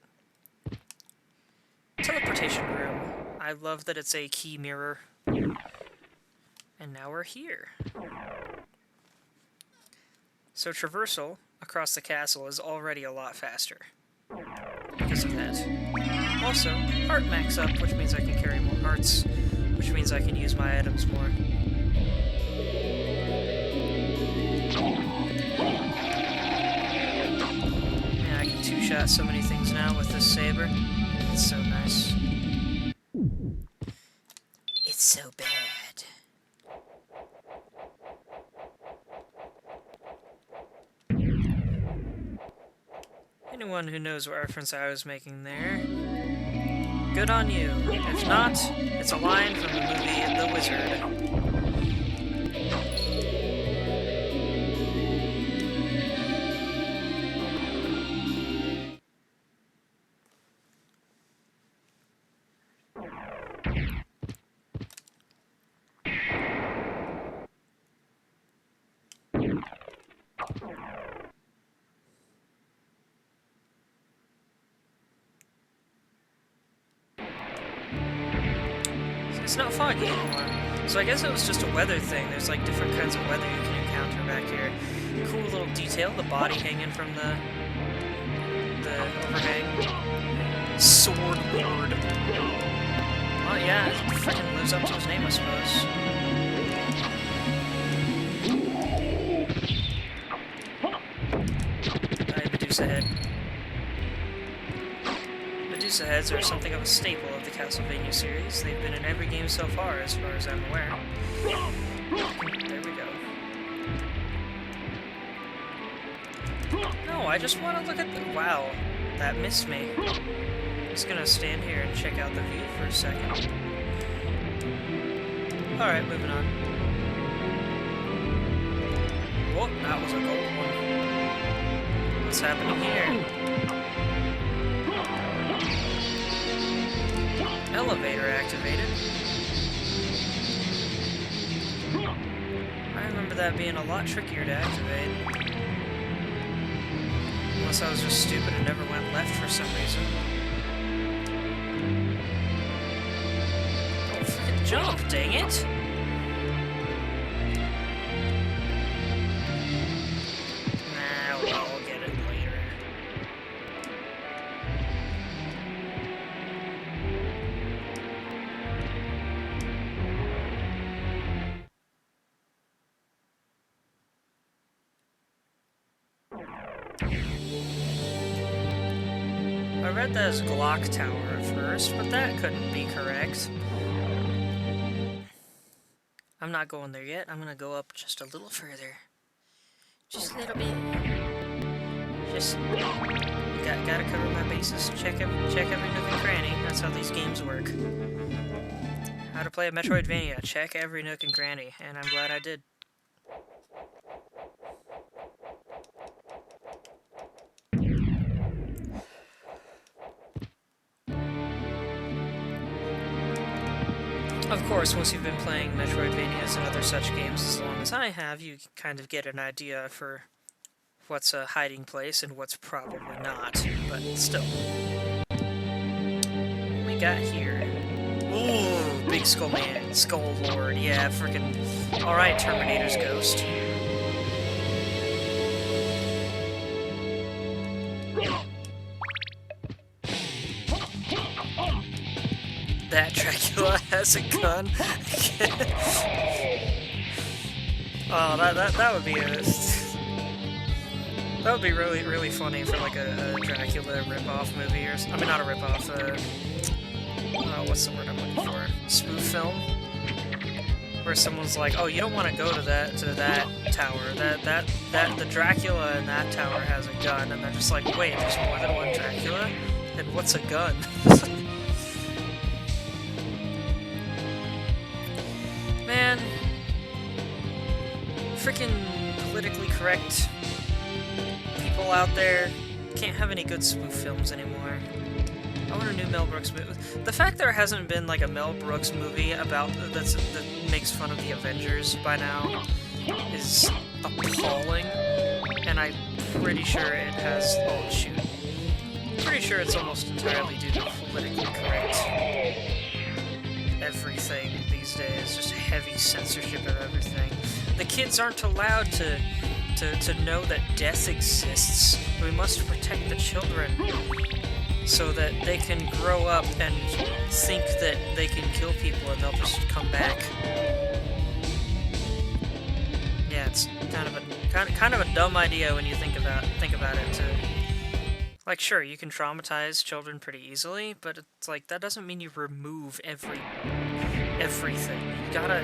Teleportation room. I love that it's a key mirror. And now we're here. So traversal across the castle is already a lot faster because of that. Also, heart max up, which means I can carry more hearts, which means I can use my items more. Yeah, I can two-shot so many things now with this saber. It's so nice. It's so bad. Anyone who knows what reference I was making there, good on you. If not, it's a line from the movie The Wizard. It's not foggy anymore. So I guess it was just a weather thing. There's like different kinds of weather you can encounter back here. Cool little detail, the body hanging from the overhang. Sword Lord. Oh yeah, he freaking lives up to his name, I suppose. Alright, Medusa head. Medusa heads are something of a staple of the Castlevania series. They've been in every game so far as I'm aware. There we go. No, I just want to look at the... Wow, that missed me. I'm just gonna stand here and check out the view for a second. Alright, moving on. Whoa, that was a gold one. What's happening here? Elevator activated. I remember that being a lot trickier to activate. Unless I was just stupid and never went left for some reason. Don't freaking jump, dang it! Nah, well, I'll get it later. I read that as Glock Tower at first, but that couldn't be correct. I'm not going there yet. I'm gonna go up just a little further. Just a little bit. Just gotta cover my bases. Check every nook and cranny. That's how these games work. How to play a Metroidvania. Check every nook and cranny, and I'm glad I did. Of course, once you've been playing Metroidvanias and other such games as long as I have, you kind of get an idea for what's a hiding place and what's probably not, but still. What we got here? Ooh, big skull man, skull lord, yeah, freaking... Alright, Terminator's ghost. That Dracula has a gun. Oh, that would be that would be really funny for like a Dracula rip-off movie or I mean not a rip-off. What's the word I'm looking for? Spoof film, where someone's like, oh, you don't want to go to that tower. That the Dracula in that tower has a gun, and they're just like, wait, there's more than one Dracula, and what's a gun? Man, freaking politically correct people out there can't have any good spoof films anymore. I want a new Mel Brooks movie. The fact there hasn't been like a Mel Brooks movie about that makes fun of the Avengers by now is appalling, and I'm pretty sure it has. Oh shoot! Pretty sure it's almost entirely due to politically correct everything these days, just heavy censorship of everything. The kids aren't allowed to know that death exists. We must protect the children so that they can grow up and think that they can kill people and they'll just come back. Yeah, it's kind of a dumb idea when you think about it Like, sure, you can traumatize children pretty easily, but it's like, that doesn't mean you remove everything. You gotta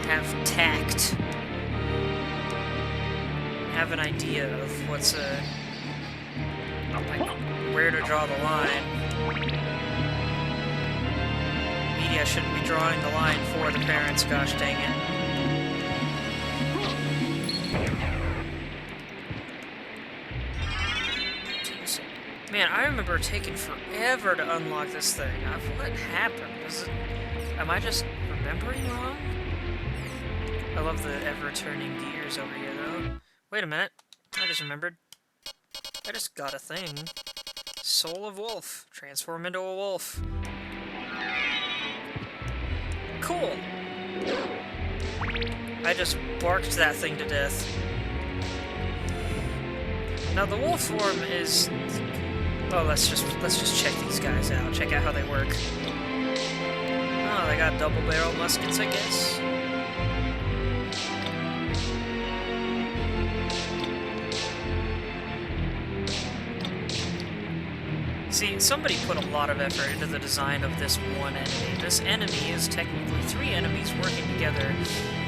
have tact. Have an idea of what's like, where to draw the line. Media shouldn't be drawing the line for the parents, gosh dang it. Man, I remember taking forever to unlock this thing. What happened? Am I just remembering wrong? I love the ever-turning gears over here, though. Wait a minute. I just remembered. I just got a thing. Soul of Wolf. Transform into a wolf. Cool. I just barked that thing to death. Now the wolf form is... Oh, let's just check these guys out. Check out how they work. Oh, they got double-barrel muskets, I guess. See, somebody put a lot of effort into the design of this one enemy. This enemy is technically 3 enemies working together,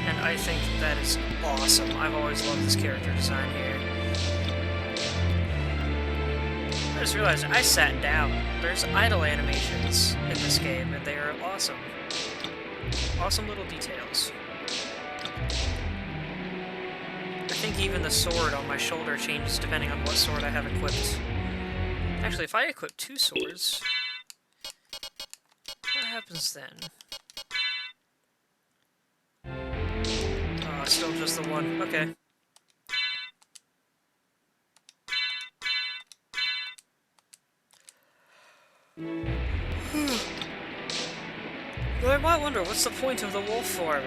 and I think that is awesome. I've always loved this character design here. I just realized I sat down. There's idle animations in this game, and they are awesome. Awesome little details. I think even the sword on my shoulder changes depending on what sword I have equipped. Actually, if I equip 2 swords, what happens then? Oh, still just the one. Okay. Well, I might wonder, what's the point of the wolf form?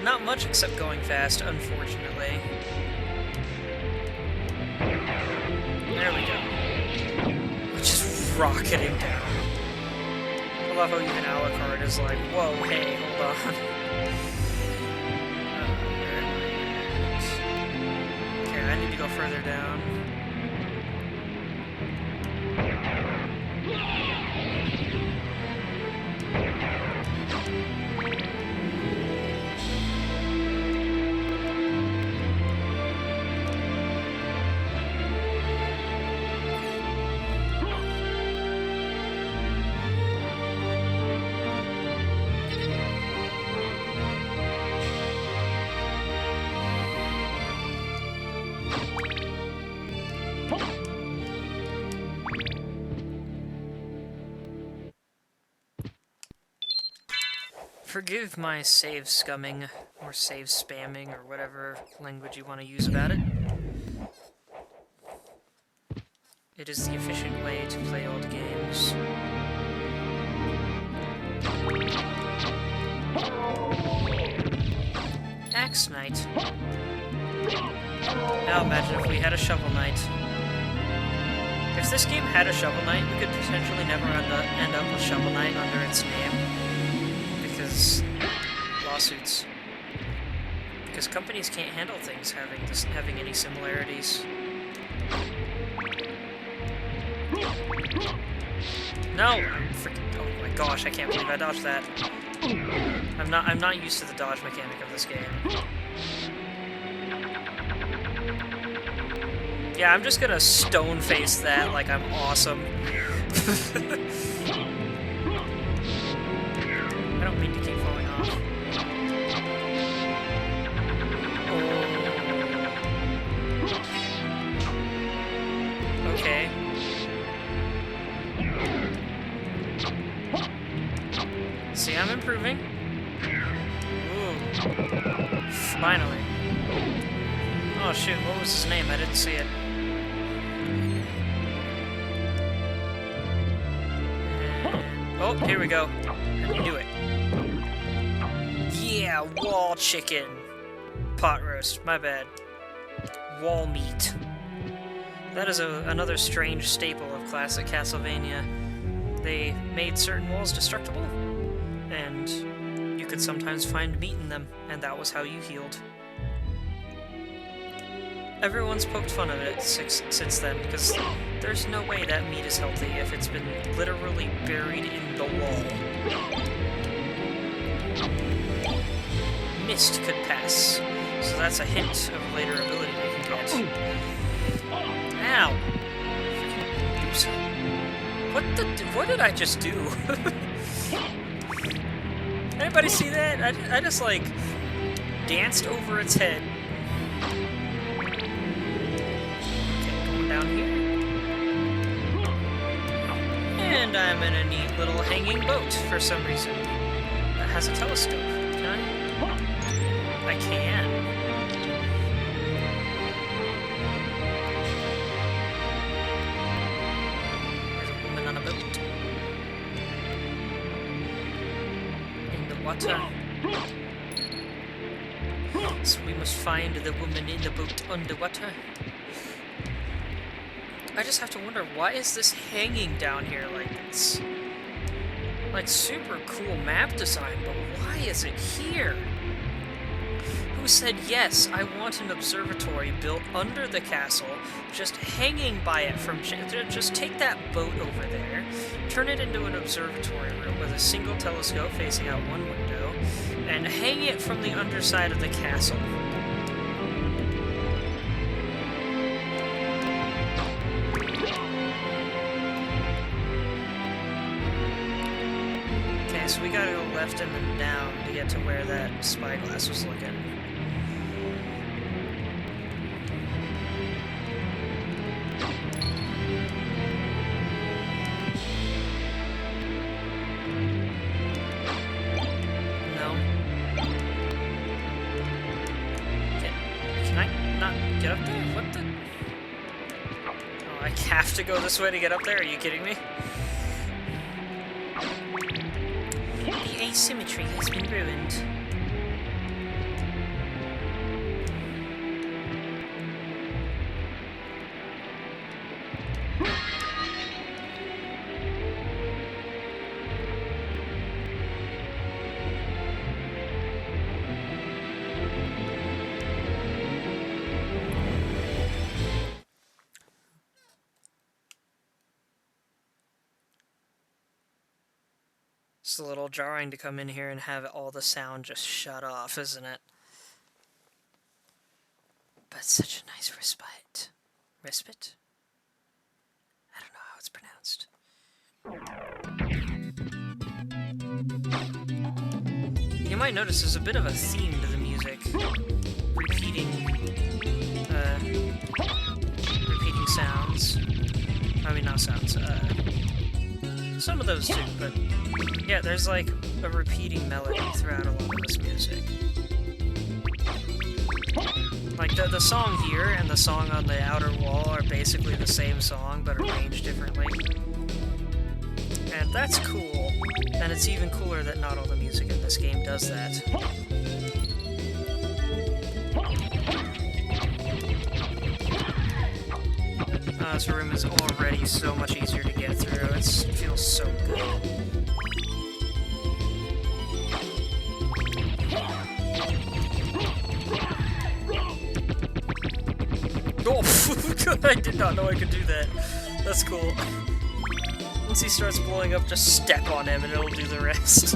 Not much except going fast, unfortunately. There we go. Just rocketing down. I love how even Alucard is like, whoa, hey, hold on. Where am I at? Okay, I need to go further down. Forgive my save scumming, or save spamming, or whatever language you want to use about it. It is the efficient way to play old games. Axe Knight. Now imagine if we had a Shovel Knight. If this game had a Shovel Knight, we could potentially never end up with Shovel Knight under its name. Because lawsuits. Because companies can't handle things having any similarities. No! Oh my gosh, I can't believe I dodged that. I'm not used to the dodge mechanic of this game. Yeah, I'm just gonna stone face that like I'm awesome. I don't mean to keep falling off. Oh. Okay. See, I'm improving. Ooh. Finally. Oh shoot, what was his name? I didn't see it. Oh, here we go. I knew it. Yeah, wall chicken. Pot roast, my bad. Wall meat. That is another strange staple of classic Castlevania. They made certain walls destructible, and you could sometimes find meat in them, and that was how you healed. Everyone's poked fun of it since then, because there's no way that meat is healthy if it's been literally buried in the wall. Mist could pass, so that's a hint of a later ability we can get. Ow! Oops. What did I just do? Anybody see that? I just, like, danced over its head. Okay, going down here. And I'm in a neat little hanging boat for some reason. That has a telescope. Can I? I can. There's a woman on a boat. In the water. So we must find the woman in the boat underwater. I just have to wonder, why is this hanging down here like this? Like, super cool map design, but why is it here? Who said, yes, I want an observatory built under the castle, just hanging by it from... Just take that boat over there, turn it into an observatory room with a single telescope facing out one window, and hang it from the underside of the castle. Okay, so we gotta go left and then down to get to where that spyglass was looking. No. Can I not get up there? What the? Oh, I have to go this way to get up there? Are you kidding me? The asymmetry has been ruined. It's a little jarring to come in here and have all the sound just shut off, isn't it? But such a nice respite. Respite? I don't know how it's pronounced. You might notice there's a bit of a theme to the music. Repeating sounds. I mean, not sounds, some of those too, but yeah, there's like a repeating melody throughout a lot of this music. Like the song here and the song on the outer wall are basically the same song, but arranged differently. And that's cool, and it's even cooler that not all the music in this game does that. This room is already so much easier to get through. It feels so good. Oh, I did not know I could do that. That's cool. Once he starts blowing up, just step on him and it'll do the rest.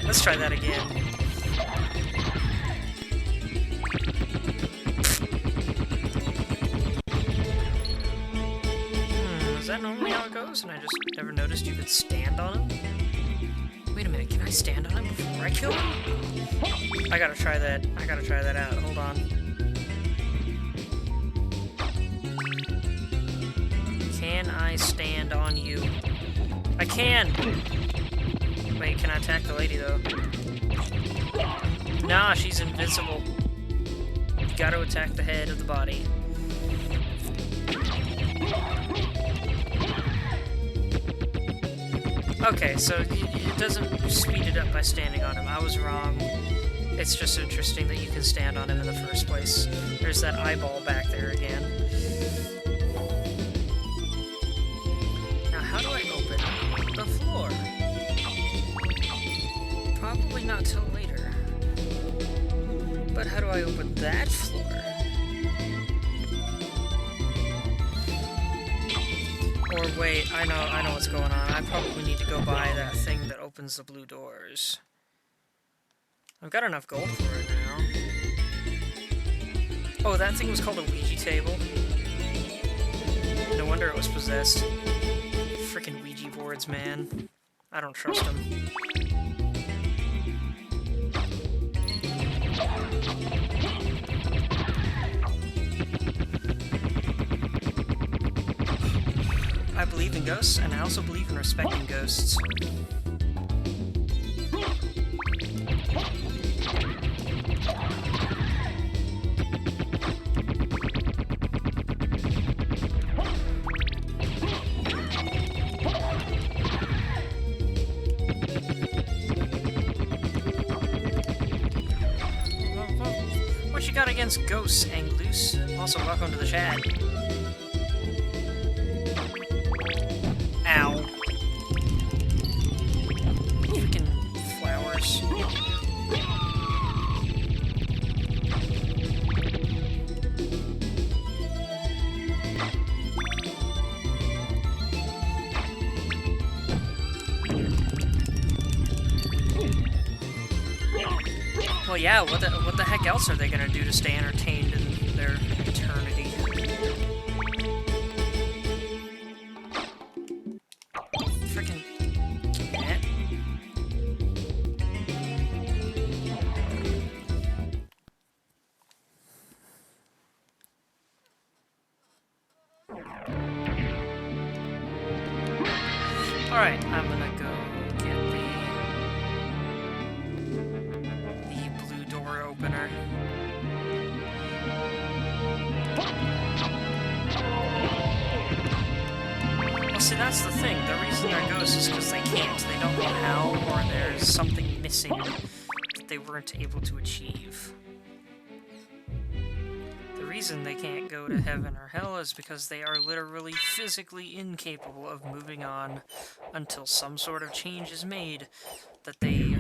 Let's try that again. Is that normally how it goes? And I just never noticed you could stand on him? Wait a minute, can I stand on him before I kill him? I gotta try that. I gotta try that out. Hold on. Can I stand on you? I can! Wait, can I attack the lady, though? Nah, she's invincible. You gotta attack the head of the body. Okay, so it doesn't speed it up by standing on him. I was wrong. It's just interesting that you can stand on him in the first place. There's that eyeball back there again. Now, how do I open the floor? Probably not till later. But how do I open that floor? Or wait, I know what's going on. I probably need to go buy that thing that opens the blue doors. I've got enough gold for it now. Oh, that thing was called a Ouija table. No wonder it was possessed. Frickin' Ouija boards, man. I don't trust them. I believe in ghosts, and I also believe in respecting ghosts. What you got against ghosts, Anglus? Also, welcome to the chat. Ow. Freaking flowers. Well, yeah, what the heck else are they gonna do to stay entertained in their eternity? Frickin' cat. Alright, I'm gonna go get the blue door opener. Well, see, that's the thing. The reason they're ghosts is because they can't. They don't know how, or there's something missing that they weren't able to achieve. The reason they can't go to heaven or hell is because they are literally physically incapable of moving on until some sort of change is made that they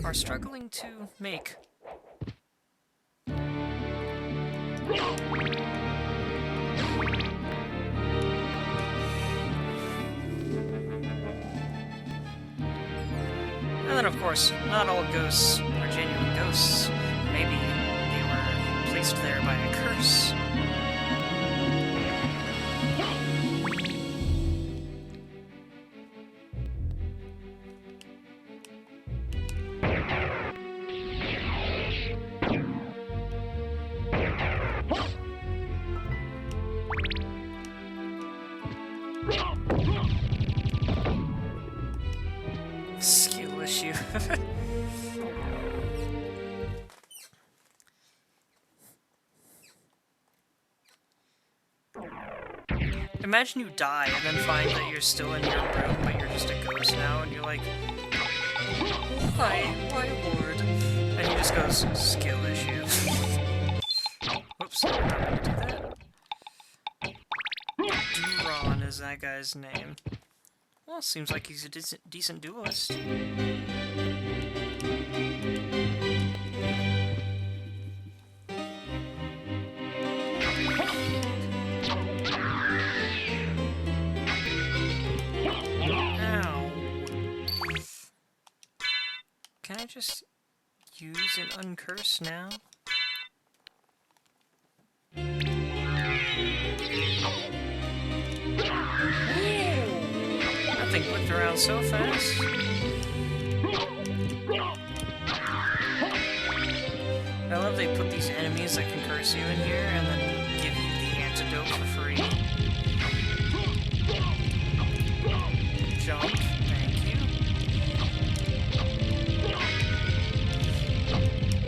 are struggling to make. And then, of course, not all ghosts are genuine ghosts. Maybe they were placed there by a curse. Skill issue. Imagine you die and then find that you're still in your room, but you're just a ghost now, and you're like, why, Lord? And he just goes, skill issue. Whoops, I didn't know to do that. Duron is that guy's name. Well, seems like he's a decent duelist. Ow. Can I just use an uncurse now? That thing whipped around so fast. I love they put these enemies that can curse you in here and then give you the antidote for free. Jump, thank you.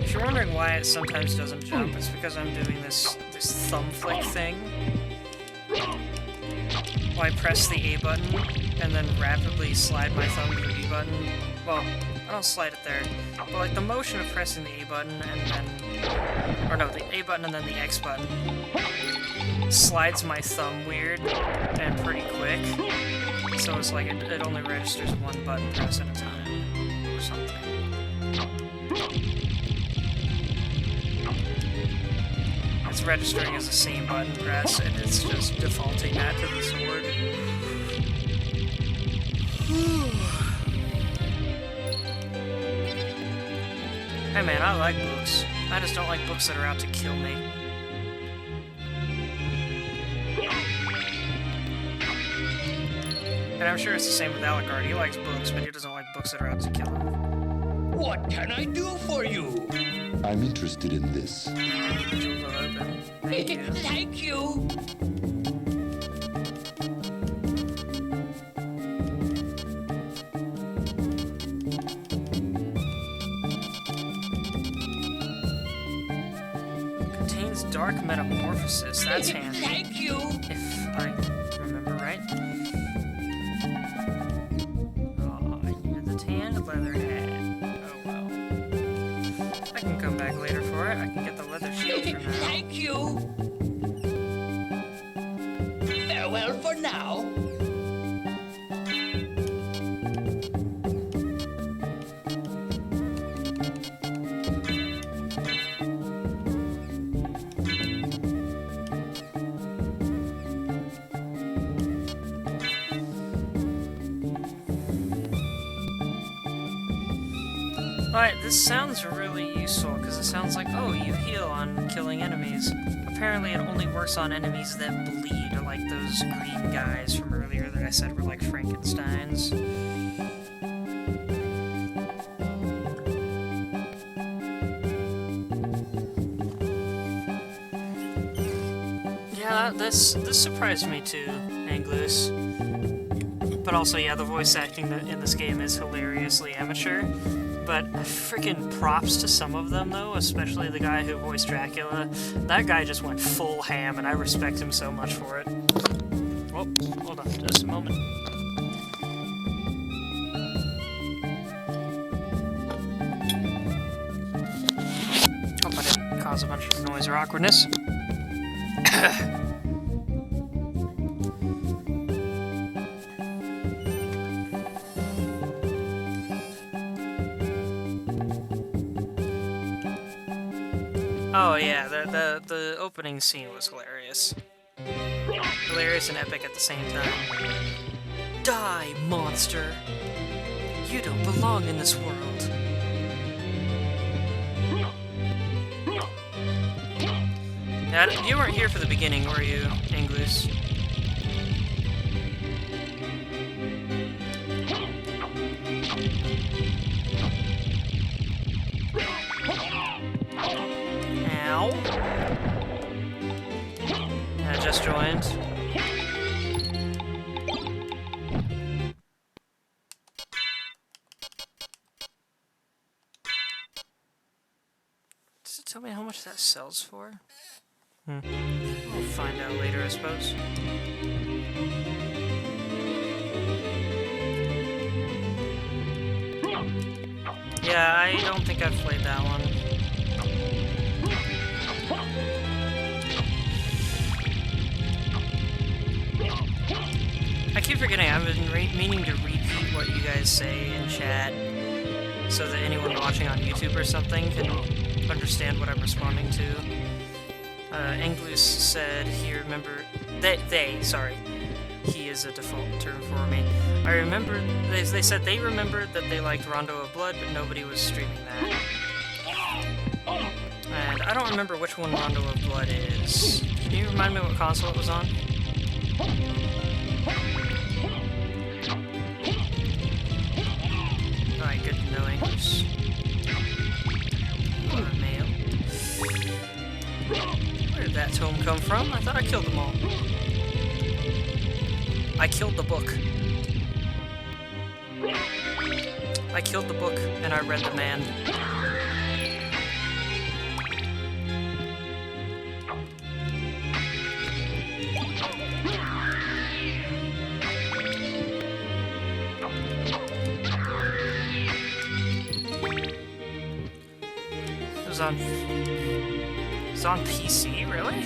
If you're wondering why it sometimes doesn't jump, it's because I'm doing this thumb flick thing. I press the A button and then rapidly slide my thumb to the B button. Well, I don't slide it there, but like the motion of pressing the A button and then, or no, the A button and then the X button slides my thumb weird and pretty quick. So it's like it only registers one button press at a time or something. it's registering as the same button press, and it's just defaulting that to the sword. Hey man, I like books. I just don't like books that are out to kill me. And I'm sure it's the same with Alucard. He likes books, but he doesn't like books that are out to kill him. What can I do for you? I'm interested in this. Jewel open. Thank you. Thank you. Contains dark metamorphosis. That's handy. Thank you. If I remember right. Oh, I needed the tan leather hat. Oh well. I can come back later for it. I can get the leather shield for now. Thank you. Farewell for now. Alright, this sounds really useful, because it sounds like, oh, you heal on killing enemies. Apparently it only works on enemies that bleed, or like those green guys from earlier that I said were like Frankensteins. Yeah, this surprised me too, Anglus. But also, yeah, the voice acting in this game is hilariously amateur. But freaking props to some of them, though, especially the guy who voiced Dracula. That guy just went full ham, and I respect him so much for it. Oh, hold on just a moment. Hope I didn't cause a bunch of noise or awkwardness. Oh yeah, the opening scene was hilarious. Hilarious and epic at the same time. Die, monster! You don't belong in this world. Now, you weren't here for the beginning, were you, Anglus? Ow. I just joined. Does it tell me how much that sells for? We'll find out later, I suppose. Yeah, I don't think I've played that one. I keep forgetting, I've been meaning to repeat what you guys say in chat so that anyone watching on YouTube or something can understand what I'm responding to. Anglus said he remembered... Sorry. He is a default term for me. I remember... They said they remembered that they liked Rondo of Blood, but nobody was streaming that. And I don't remember which one Rondo of Blood is. Can you remind me what console it was on? Alright, good to know, Anglus. Mail. Where did that tome come from? I thought I killed them all. I killed the book. I killed the book, and I read the man. It's on PC, really?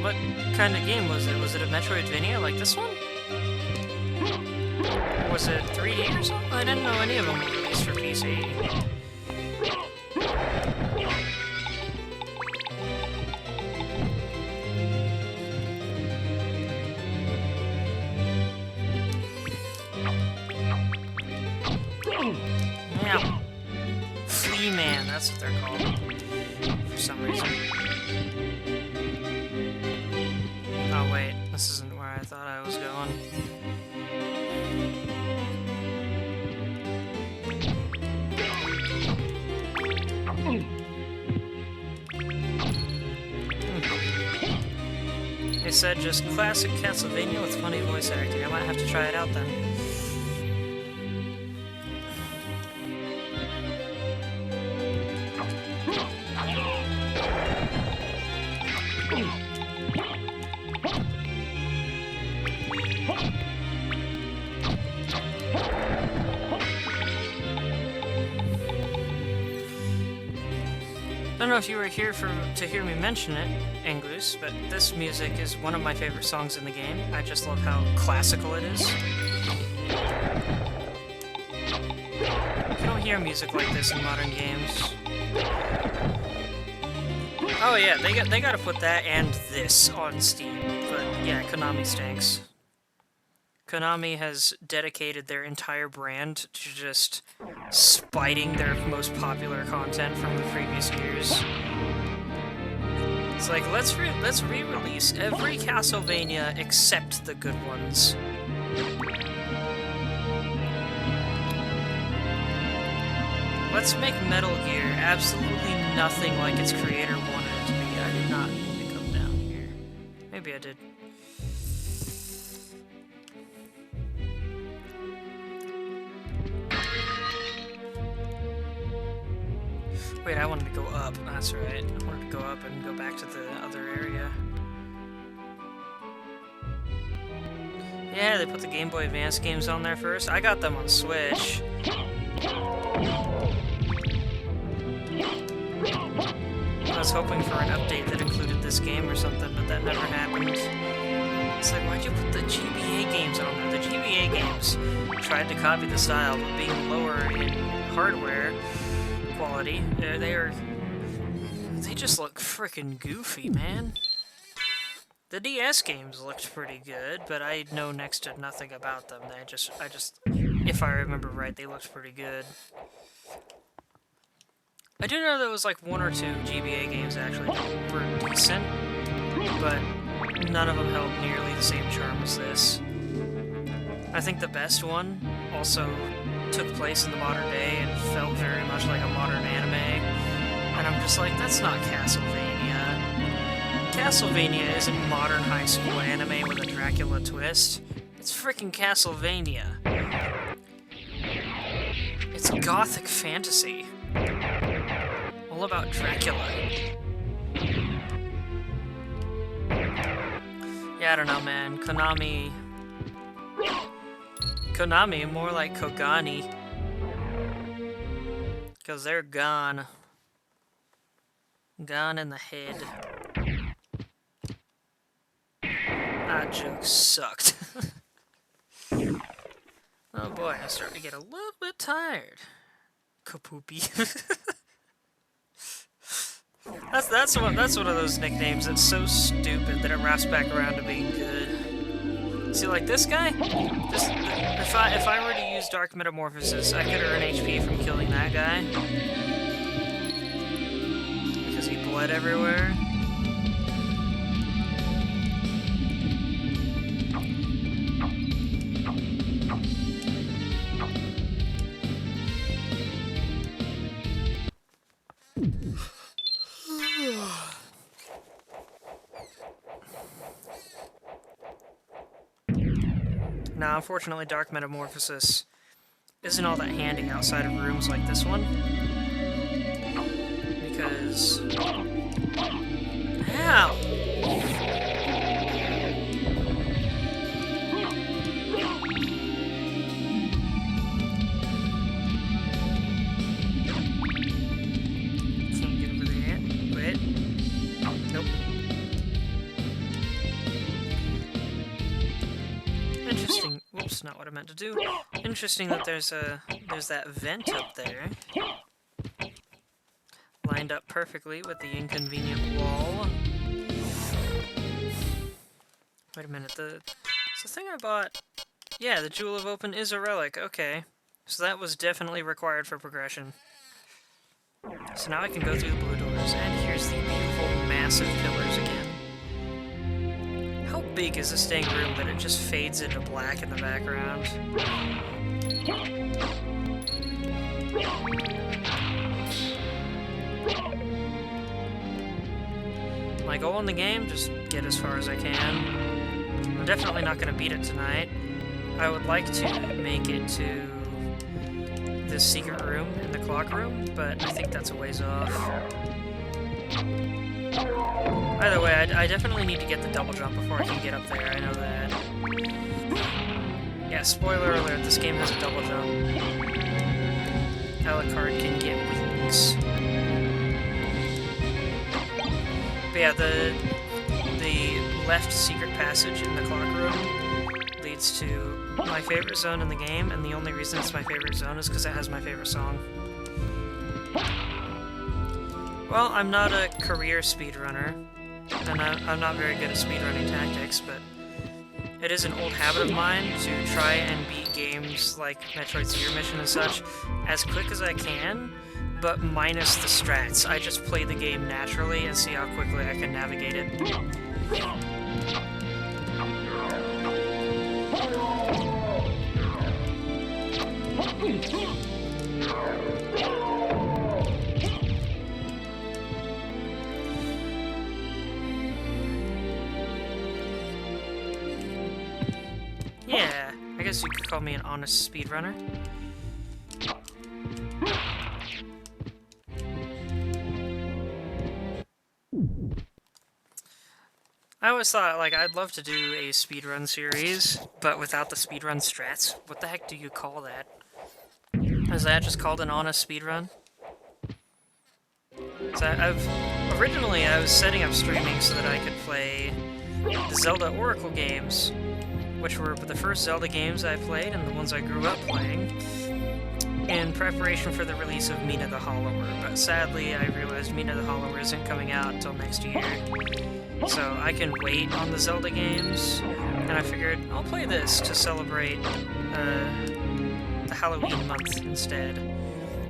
What kind of game was it? Was it a Metroidvania like this one? Or was it 3D or something? I didn't know any of them were released for PC. that's what they're called. For some reason. Oh wait, this isn't where I thought I was going. They said just classic Castlevania with funny voice acting. I might have to try it out then. I don't know if you were here to hear me mention it, Angus, but this music is one of my favorite songs in the game. I just love how classical it is. You don't hear music like this in modern games. Oh yeah, they gotta put that and this on Steam, but yeah, Konami stinks. Konami has dedicated their entire brand to just spiting their most popular content from the previous years. It's like, let's re-release every Castlevania except the good ones. Let's make Metal Gear absolutely nothing like its creator wanted it to be. I did not mean to come down here. Maybe I did. Wait, I wanted to go up. That's right. I wanted to go up and go back to the other area. Yeah, they put the Game Boy Advance games on there first. I got them on Switch. I was hoping for an update that included this game or something, but that never happened. It's like, why'd you put the GBA games on there? The GBA games tried to copy the style, but being lower in hardware quality, they just look frickin' goofy, man. The DS games looked pretty good, but I know next to nothing about them. I just, if I remember right, they looked pretty good. I do know there was like one or two GBA games actually that were decent, but none of them held nearly the same charm as this. I think the best one also took place in the modern day and felt very much like a modern anime, and I'm just like, that's not Castlevania. Castlevania isn't modern high school anime with a Dracula twist. It's freaking Castlevania. It's gothic fantasy. All about Dracula. Yeah, I don't know, man. Konami, more like Kogani. Because they're gone. Gone in the head. That joke sucked. Oh boy, I'm starting to get a little bit tired. Kapoopy. That's one of those nicknames that's so stupid that it wraps back around to being good. See, like this guy, if I were to use Dark Metamorphosis, I could earn HP from killing that guy because he bled everywhere. Now, unfortunately, Dark Metamorphosis isn't all that handy outside of rooms like this one. Because... Ow! Can't get over there. Wait. Nope. Interesting. Whoops, not what I meant to do. Interesting that there's that vent up there. Lined up perfectly with the inconvenient wall. Wait a minute, the thing I bought... Yeah, the Jewel of Open is a relic, okay. So that was definitely required for progression. So now I can go through the blue doors, and here's the beautiful, massive pillars again. How big is this dang room that it just fades into black in the background? My goal in the game, just get as far as I can. I'm definitely not going to beat it tonight. I would like to make it to this secret room in the clock room, but I think that's a ways off. Either way, I definitely need to get the double jump before I can get up there, I know that. Yeah, spoiler alert, this game has a double jump. Alucard can get wings. But yeah, the left secret passage in the clock room leads to my favorite zone in the game, and the only reason it's my favorite zone is because it has my favorite song. Well, I'm not a career speedrunner, and I'm not very good at speedrunning tactics, but it is an old habit of mine to try and beat games like Metroid Zero Mission and such as quick as I can, but minus the strats. I just play the game naturally and see how quickly I can navigate it. Yeah, I guess you could call me an honest speedrunner. I always thought, like, I'd love to do a speedrun series, but without the speedrun strats. What the heck do you call that? Is that just called an honest speedrun? So originally I was setting up streaming so that I could play the Zelda Oracle games, which were the first Zelda games I played and the ones I grew up playing, in preparation for the release of Mina the Hollower. But sadly, I realized Mina the Hollower isn't coming out until next year. So I can wait on the Zelda games, and I figured I'll play this to celebrate the Halloween month instead,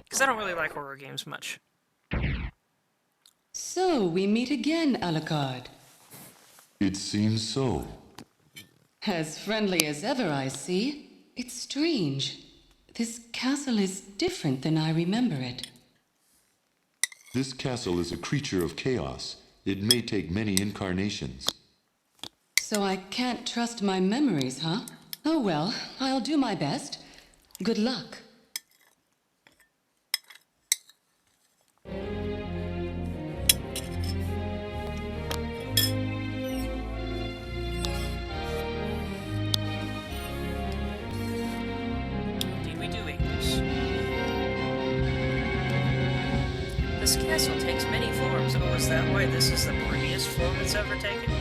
because I don't really like horror games much. So, we meet again, Alucard. It seems so. As friendly as ever, I see. It's strange. This castle is different than I remember it. This castle is a creature of chaos. It may take many incarnations. So I can't trust my memories, huh? Oh well, I'll do my best. Good luck. Indeed we do, English. This castle takes many forms. Oh, is that why this is the prettiest form it's ever taken?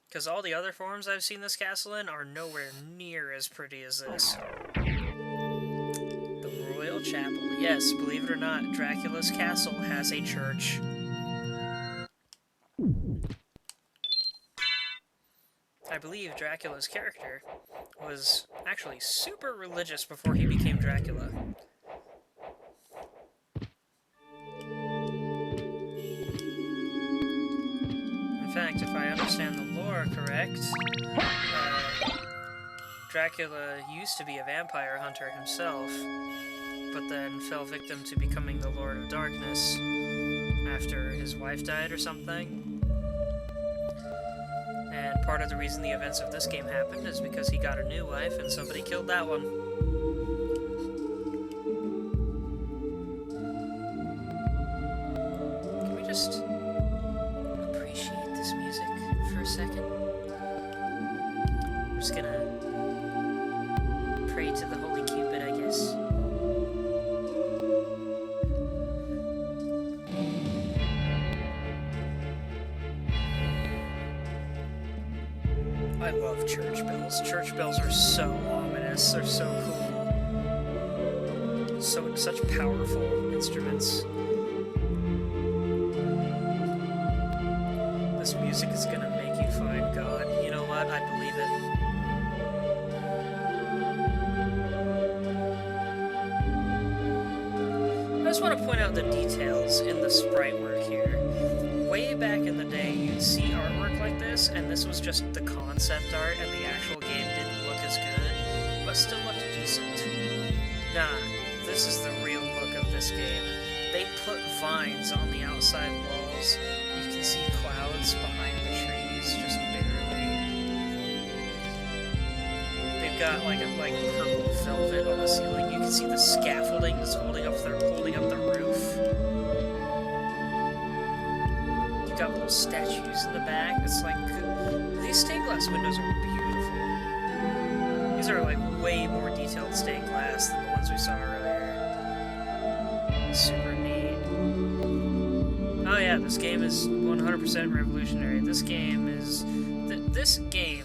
Because all the other forms I've seen this castle in are nowhere near as pretty as this. The Royal Chapel. Yes, believe it or not, Dracula's castle has a church. I believe Dracula's character was actually super religious before he became Dracula. In fact, if I understand the lore correct, Dracula used to be a vampire hunter himself, but then fell victim to becoming the Lord of Darkness after his wife died or something. And part of the reason the events of this game happened is because he got a new wife and somebody killed that one. Can we just appreciate this music for a second? I'm just gonna pray to the Holy Cupid, I guess. I love church bells. Church bells are so ominous. They're so cool. Such powerful instruments. This music is gonna make you find God. You know what? I believe it. just want to point out the details in the sprite work here. Way back in the day, you'd see artwork like this, and this was just the concept art, and the actual game didn't look as good, but still looked decent. Nah, this is the real look of this game. They put vines on the outside walls. You can see clouds behind the trees, just barely. They've got like purple velvet on the ceiling. You can see the scaffolding that's holding up the roof. You've got little statues in the back. It's like these stained glass windows are beautiful. These are like way more detailed stained glass than the ones we saw earlier. Super neat. Oh yeah, this game is 100% revolutionary. This game is... this game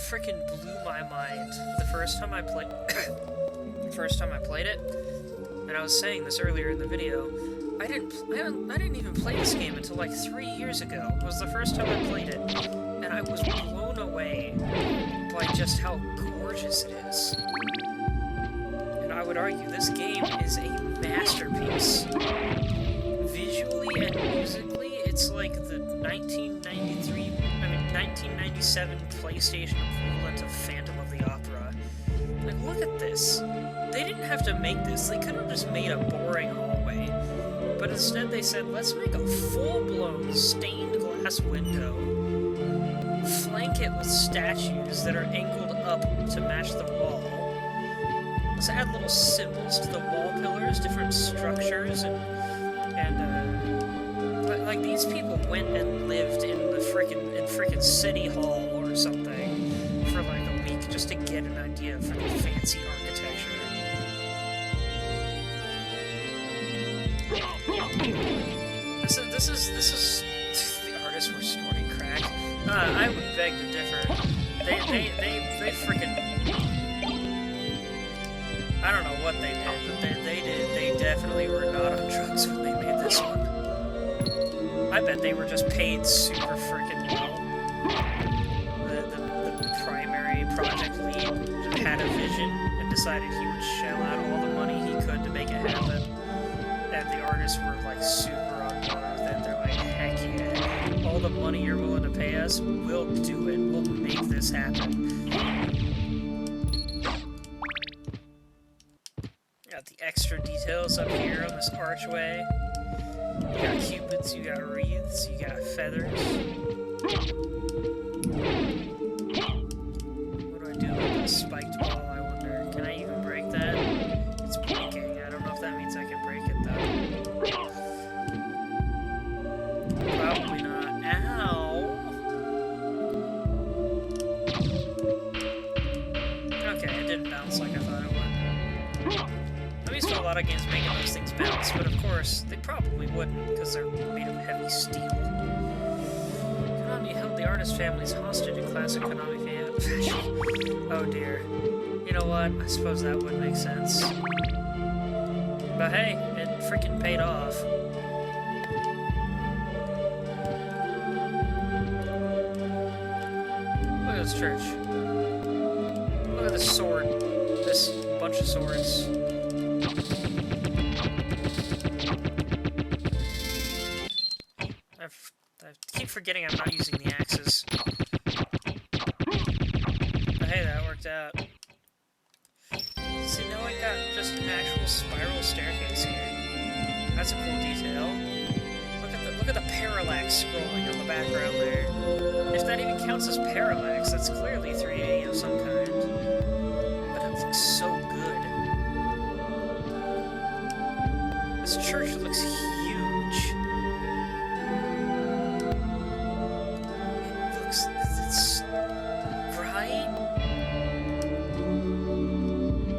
freaking blew my mind the first time I played... it. And I was saying this earlier in the video. I didn't even play this game until like 3 years ago. It was the first time I played it. And I was blown away by just how gorgeous it is. I would argue this game is a masterpiece. Visually and musically, it's like the 1997 PlayStation equivalent of Phantom of the Opera. Like, look at this. They didn't have to make this. They could have just made a boring hallway. But instead they said, let's make a full-blown stained glass window. Flank it with statues that are angled up to match the wall. Let's add little symbols to the wall pillars, different structures, and like these people went and lived in the frickin' City Hall or something for like a week just to get an idea for the fancy architecture. This is the artists were snorting crack. I would beg to differ. They frickin'. I don't know what they did, but they definitely were not on drugs when they made this one. I bet they were just paid super freaking well. The primary project lead had a vision and decided he would shell out all the money he could to make it happen. And the artists were like super on board with it. They're like, heck yeah, all the money you're willing to pay us, we'll do it. We'll make this happen. Got the extra details up here on this archway. You got cupids, you got wreaths, you got feathers. What do I do with this spiked ball, I wonder? Can I even break that? It's blinking. I don't know if that means I can break it, though. Probably not. Ow! Okay, it didn't bounce like I thought it would. I'm used to a lot of games making those things bounce, but of course, they probably wouldn't, because they're made of heavy steel. Konami held the artist families hostage in classic Konami fashion. Oh dear. You know what? I suppose that would make sense. But hey, it freaking paid off. Look at this church. Look at this sword. This bunch of swords. I keep forgetting I'm not using the axes. But hey, that worked out. See, now I got just an actual spiral staircase here. That's a cool detail. Look at the parallax scrolling on the background there. If that even counts as parallax, that's clearly 3D of some kind. But it looks so good. This church looks huge. It's right?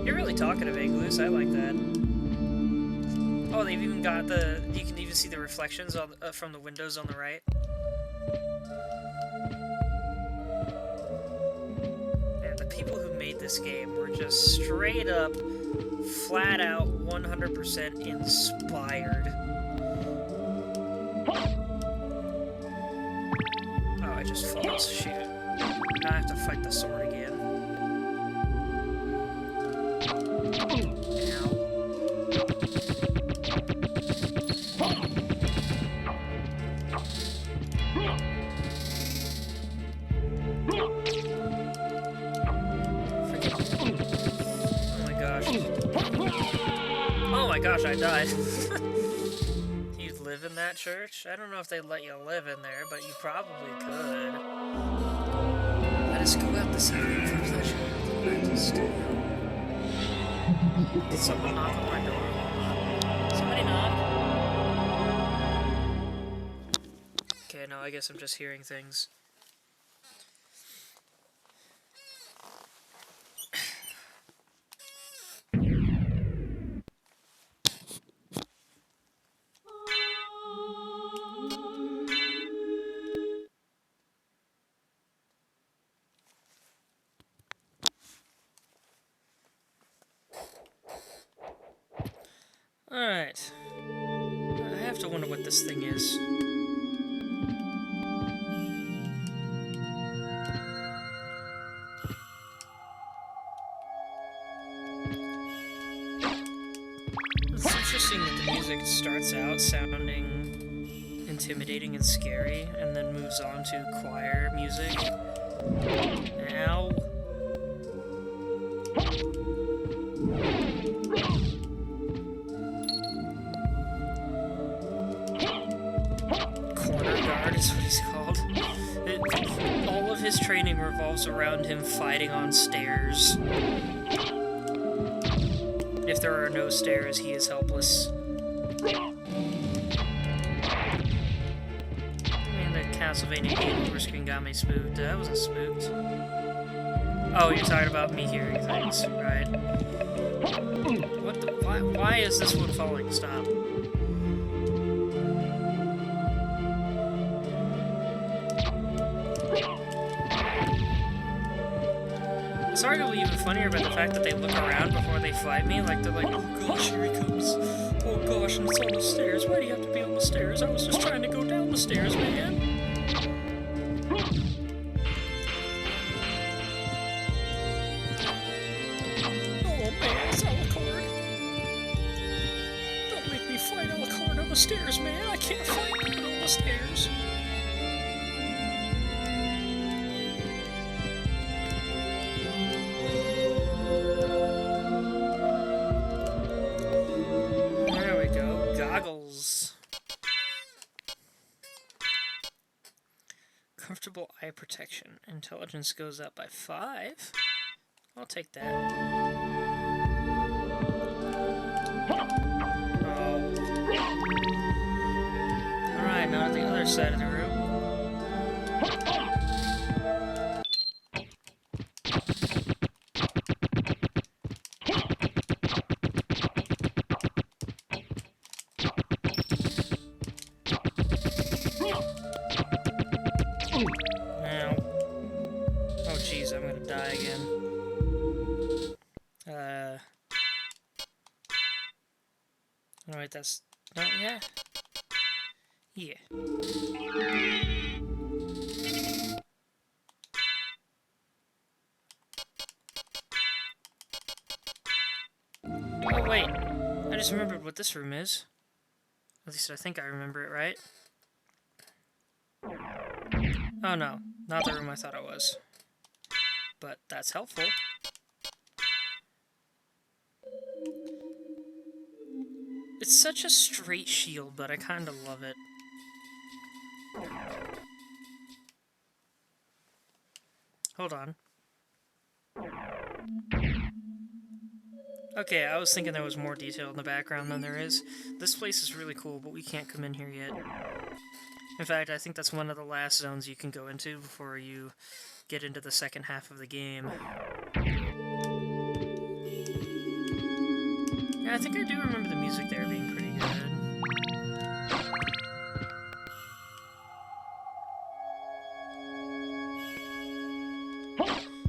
You're really talkative, Igloos. I like that. Oh, they've even got you can even see the reflections on, from the windows on the right. And the people who made this game were just straight up, flat out, 100% inspired. Oh, I just falls. Shoot. Now I have to fight the sword again. Ow. Oh my gosh. Oh my gosh, I died. You live in that church? I don't know if they'd let you live in there, but you probably could. Let us go out this evening for pleasure. Let us stay home. Did someone knock on my door? Somebody knock? Okay, no, I guess I'm just hearing things. Alright. I have to wonder what this thing is. It's interesting that the music starts out sounding intimidating and scary, and then moves on to choir music. Ow. Corner guard is what he's called. All of his training revolves around him fighting on stairs. If there are no stairs, he is helpless. I mean, the Castlevania game over screen got me spooked. I wasn't spooked. Oh, you're talking about me hearing things, right? What the? Why is this one falling? Stop. It's arguably even funnier about the fact that they look around before they fight me. Like, they're like, oh gosh, here he comes. Oh gosh, and it's on the stairs. Why do you have to be on the stairs? I was just trying to go down the stairs, man. Oh man, it's Alucard. Don't make me fight Alucard on the stairs, man. I can't fight him on the stairs. Comfortable eye protection. Intelligence goes up by 5. I'll take that. Oh. Alright, now at the other side of the room. Alright, that's... No, yeah. Yeah. Oh, wait. I just remembered what this room is. At least I think I remember it, right? Oh, no. Not the room I thought it was. But that's helpful. It's such a straight shield, but I kind of love it. Hold on. Okay, I was thinking there was more detail in the background than there is. This place is really cool, but we can't come in here yet. In fact, I think that's one of the last zones you can go into before you get into the second half of the game. Yeah, I think I do remember the music there being pretty good.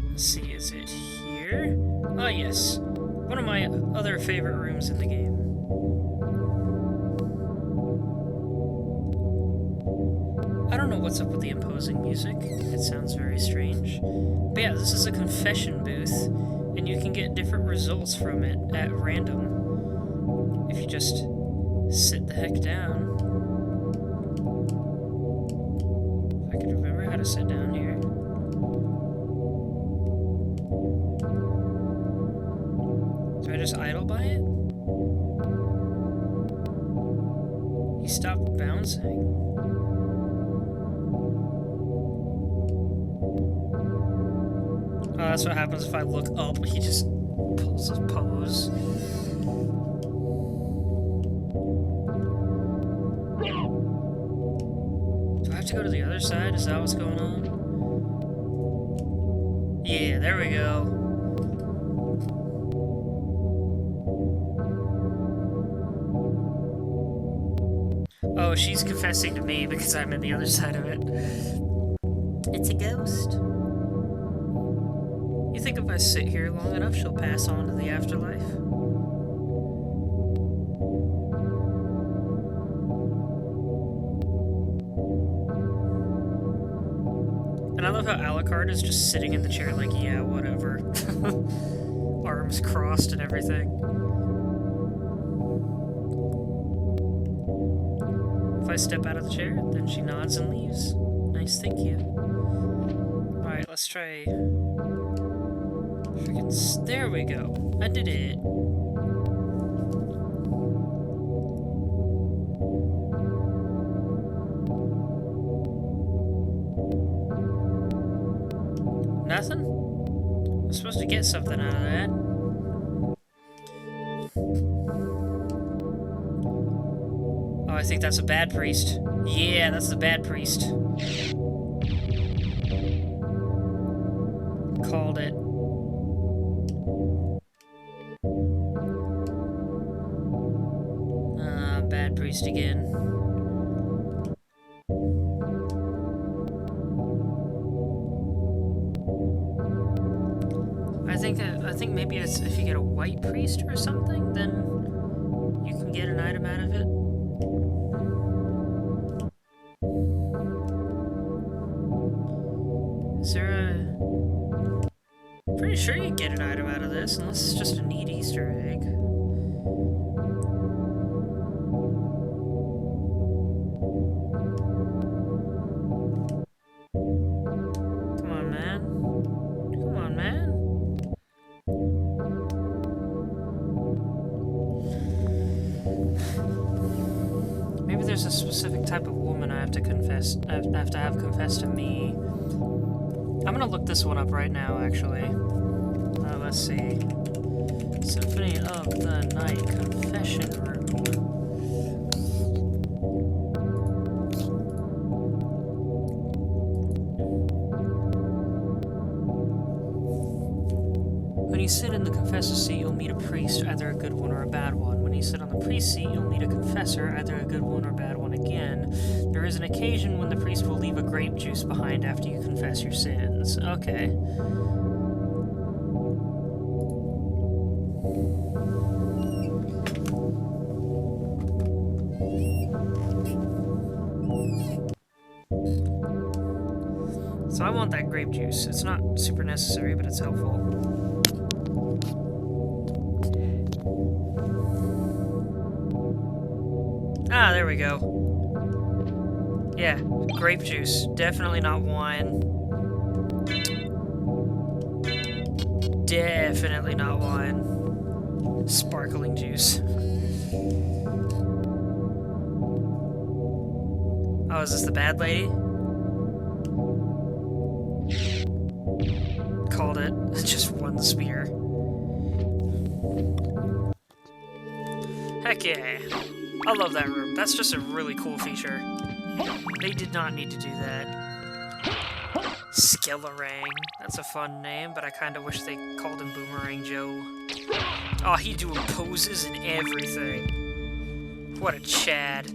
Let's see, is it here? Ah, yes. One of my other favorite rooms in the game. I don't know what's up with the imposing music. It sounds very strange. But yeah, this is a confession booth, and you can get different results from it at random. If you just sit the heck down. If I could remember how to sit down here. just idle by it? He stopped bouncing. Oh, that's what happens if I look up. He just pulls his pose. Do I have to go to the other side? Is that what's going on? Yeah, there we go. Oh, she's confessing to me because I'm in the other side of it. It's a ghost. You think if I sit here long enough, she'll pass on to the afterlife? And I love how Alucard is just sitting in the chair like, yeah, whatever. Arms crossed and everything. If I step out of the chair, then she nods and leaves. Nice, thank you. Alright, let's try... There we go. I did it. Nothing? I'm supposed to get something out of that. Oh, I think that's a bad priest. Yeah, that's the bad priest. Called it. Bad priest again. I think maybe it's if you get a white priest or something, then you can get an item out of it. Is there a... Pretty sure you can get an item out of this, unless it's just a neat Easter egg. Come on, man. Come on, man. Maybe there's a specific type of woman I have to confess. I have to have confessed to me. I'm gonna look this one up right now, actually. Let's see. Symphony of the Night Confession Room. When you sit in the confessor's seat, you'll meet a priest, either a good one or a bad one. When you sit on the priest's seat, you'll meet a confessor, either a good one or bad one again. There is an occasion when the priest will leave a grape juice behind after you confess your sins. Okay. So I want that grape juice. It's not super necessary, but it's helpful. Ah, there we go. Yeah, grape juice. Definitely not wine. Definitely not wine. Sparkling juice. Oh, is this the bad lady? Called it. Just one spear. Heck yeah. I love that room. That's just a really cool feature. They did not need to do that. Skelerang. That's a fun name, but I kind of wish they called him Boomerang Joe. Oh, he doing poses and everything. What a Chad.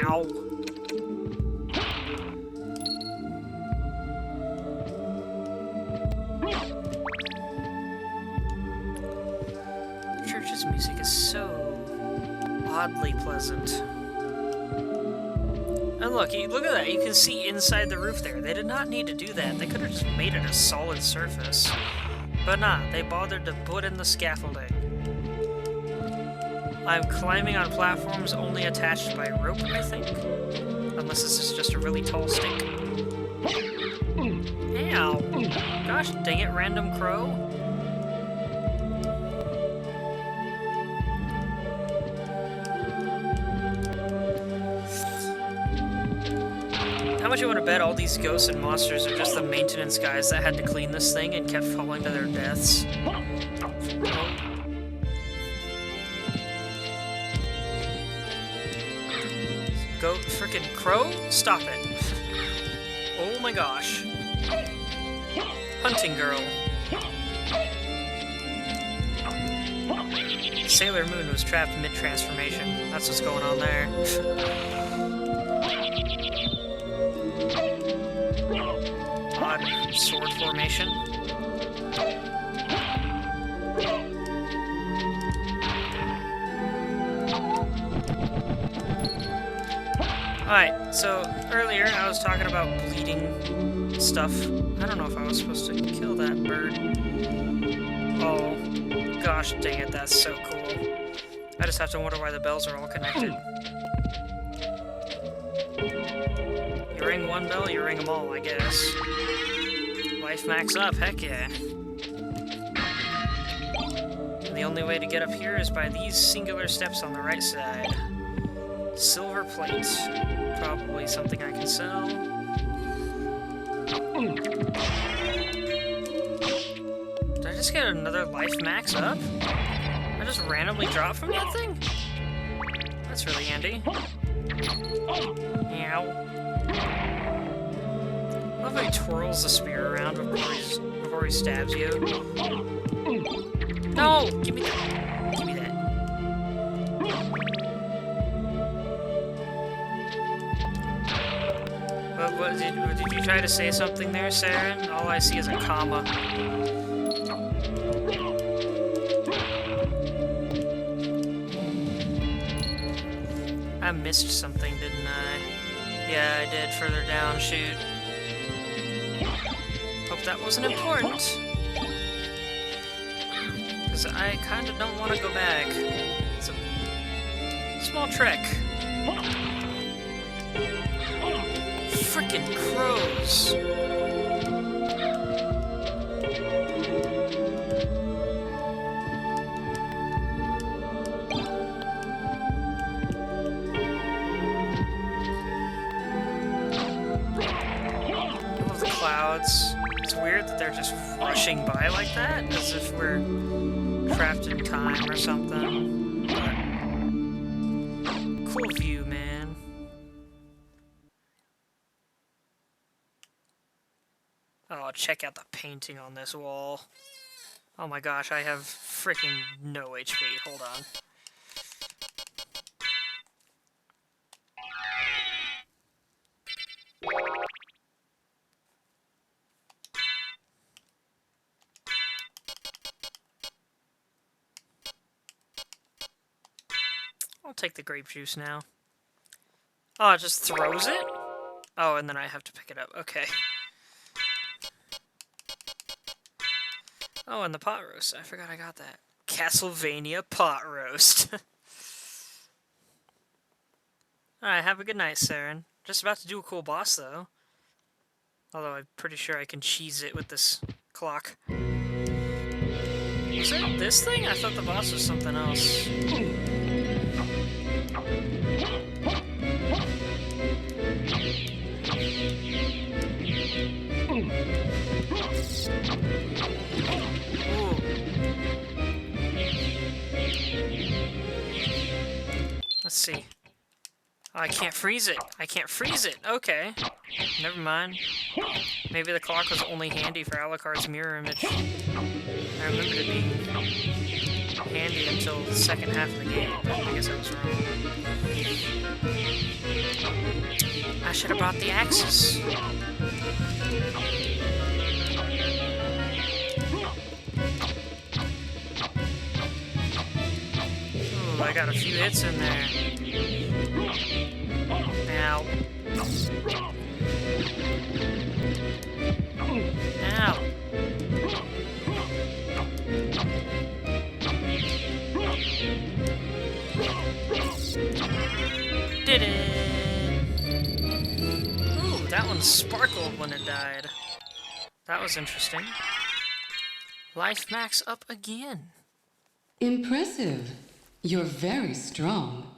Ow. The church's music is so oddly pleasant. And look at that. You can see inside the roof there. They did not need to do that. They could have just made it a solid surface. But nah, they bothered to put in the scaffolding. I'm climbing on platforms only attached by rope, I think. Unless this is just a really tall stick. gosh dang it, random crow. How much you want to bet all these ghosts and monsters are just the maintenance guys that had to clean this thing and kept falling to their deaths? Go frickin' crow? Stop it. Oh my gosh. Hunting girl. Sailor Moon was trapped mid-transformation. That's what's going on there. Odd sword formation. Alright, so earlier I was talking about bleeding stuff. I don't know if I was supposed to kill that bird. Oh, gosh dang it, that's so cool. I just have to wonder why the bells are all connected. You ring one bell, you ring them all, I guess. Life max up, heck yeah. And the only way to get up here is by these singular steps on the right side. Silver plate. Probably something I can sell. Did I just get another life max up? I just randomly dropped from that thing? That's really handy. Meow. I love how he twirls the spear around before he stabs you. No! Give me that. Give me that. What did you try to say something there, Saren? All I see is a comma. I missed something, didn't I? Yeah, I did. Further down, shoot. Hope that wasn't important. Because I kind of don't want to go back. It's a small trek. Frickin' crows. I love the clouds. It's weird that they're just rushing by like that, as if we're trapped in time or something. But cool view, man. Oh, check out the painting on this wall. Oh my gosh, I have freaking no HP. Hold on. I'll take the grape juice now. Oh, it just throws it? Oh, and then I have to pick it up. Okay. Oh, and the pot roast. I forgot I got that. Castlevania pot roast. Alright, have a good night, Saren. Just about to do a cool boss, though. Although I'm pretty sure I can cheese it with this clock. Was it this thing? I thought the boss was something else. Ooh. Let's see. Oh, I can't freeze it. I can't freeze it. Okay. Never mind. Maybe the clock was only handy for Alucard's mirror image. I remembered it being handy until the second half of the game, but I guess I was wrong. I should have brought the axes. Ooh, I got a few hits in there. Ow. Ow. Did it! Ooh, that one sparkled when it died. That was interesting. Life max up again. Impressive. You're very strong.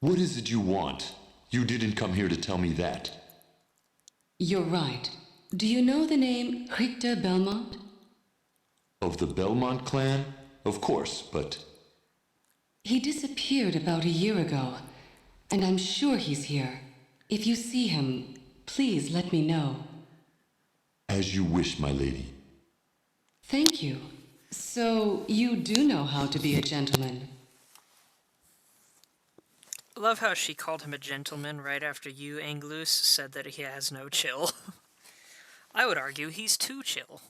What is it you want? You didn't come here to tell me that. You're right. Do you know the name Richter Belmont? Of the Belmont clan? Of course, but He disappeared about a year ago, and I'm sure he's here. If you see him, please let me know. as you wish, my lady. Thank you. So, you do know how to be a gentleman. Love how she called him a gentleman right after you, Anglus, said that he has no chill. I would argue he's too chill.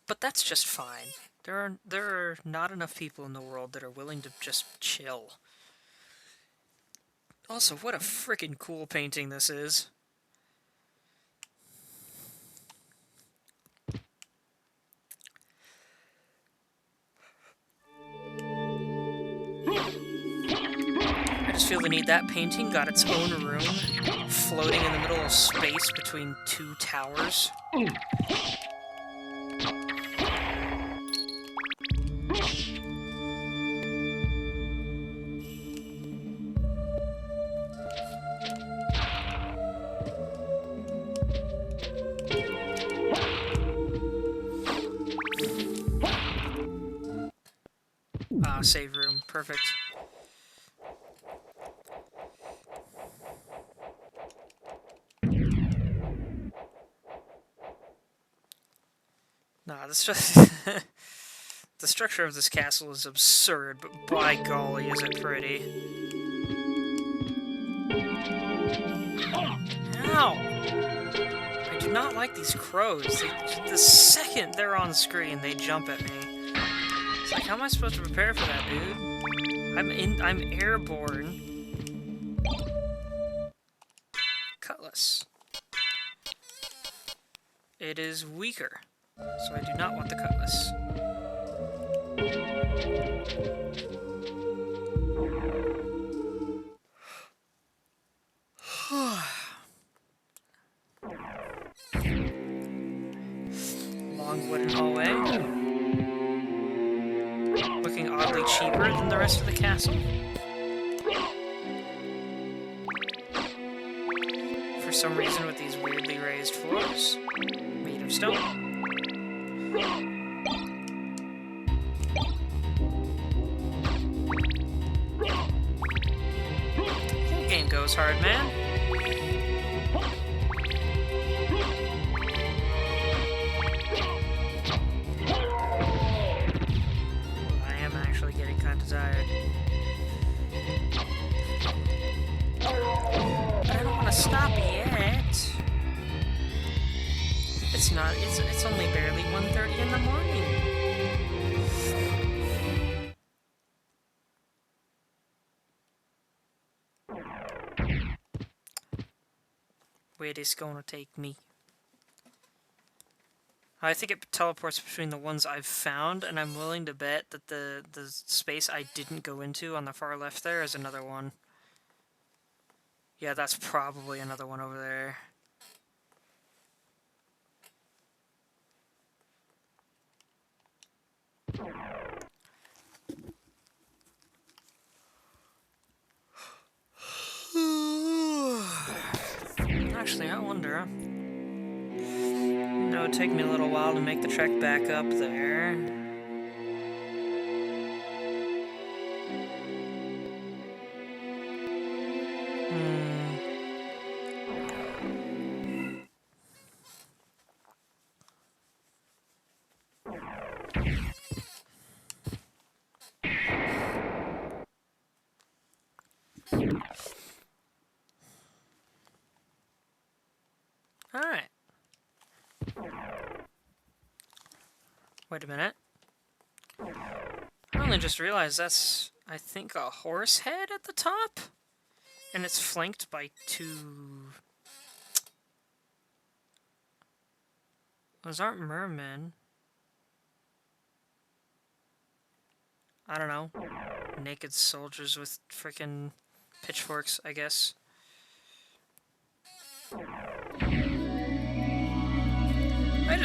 But that's just fine. There are not enough people in the world that are willing to just chill. Also, what a frickin' cool painting this is. I just feel the need. That painting got its own room, floating in the middle of space between two towers. Ah, save room. Perfect. Nah, this just... The structure of this castle is absurd, but by golly, is it pretty. Ow! I do not like these crows. The second they're on screen, they jump at me. It's like, how am I supposed to prepare for that, dude? I'm airborne. Cutlass. It is weaker, so I do not want the cutlass. Long wooden hallway. Looking oddly cheaper than the rest of the castle. For some reason with these weirdly raised floors. Made of stone. That game goes hard, man. I am actually getting kind of tired. But I don't want to stop yet. It's not, it's only barely 1:30 in the morning. Where it's gonna take me. I think it teleports between the ones I've found, and I'm willing to bet that the space I didn't go into on the far left there is another one. Yeah, that's probably another one over there. Actually, I wonder. It would take me a little while to make the trek back up there. Alright. Wait a minute. I only just realized that's, I think, a horse head at the top? And it's flanked by two... Those aren't mermen. I don't know. Naked soldiers with frickin' pitchforks, I guess.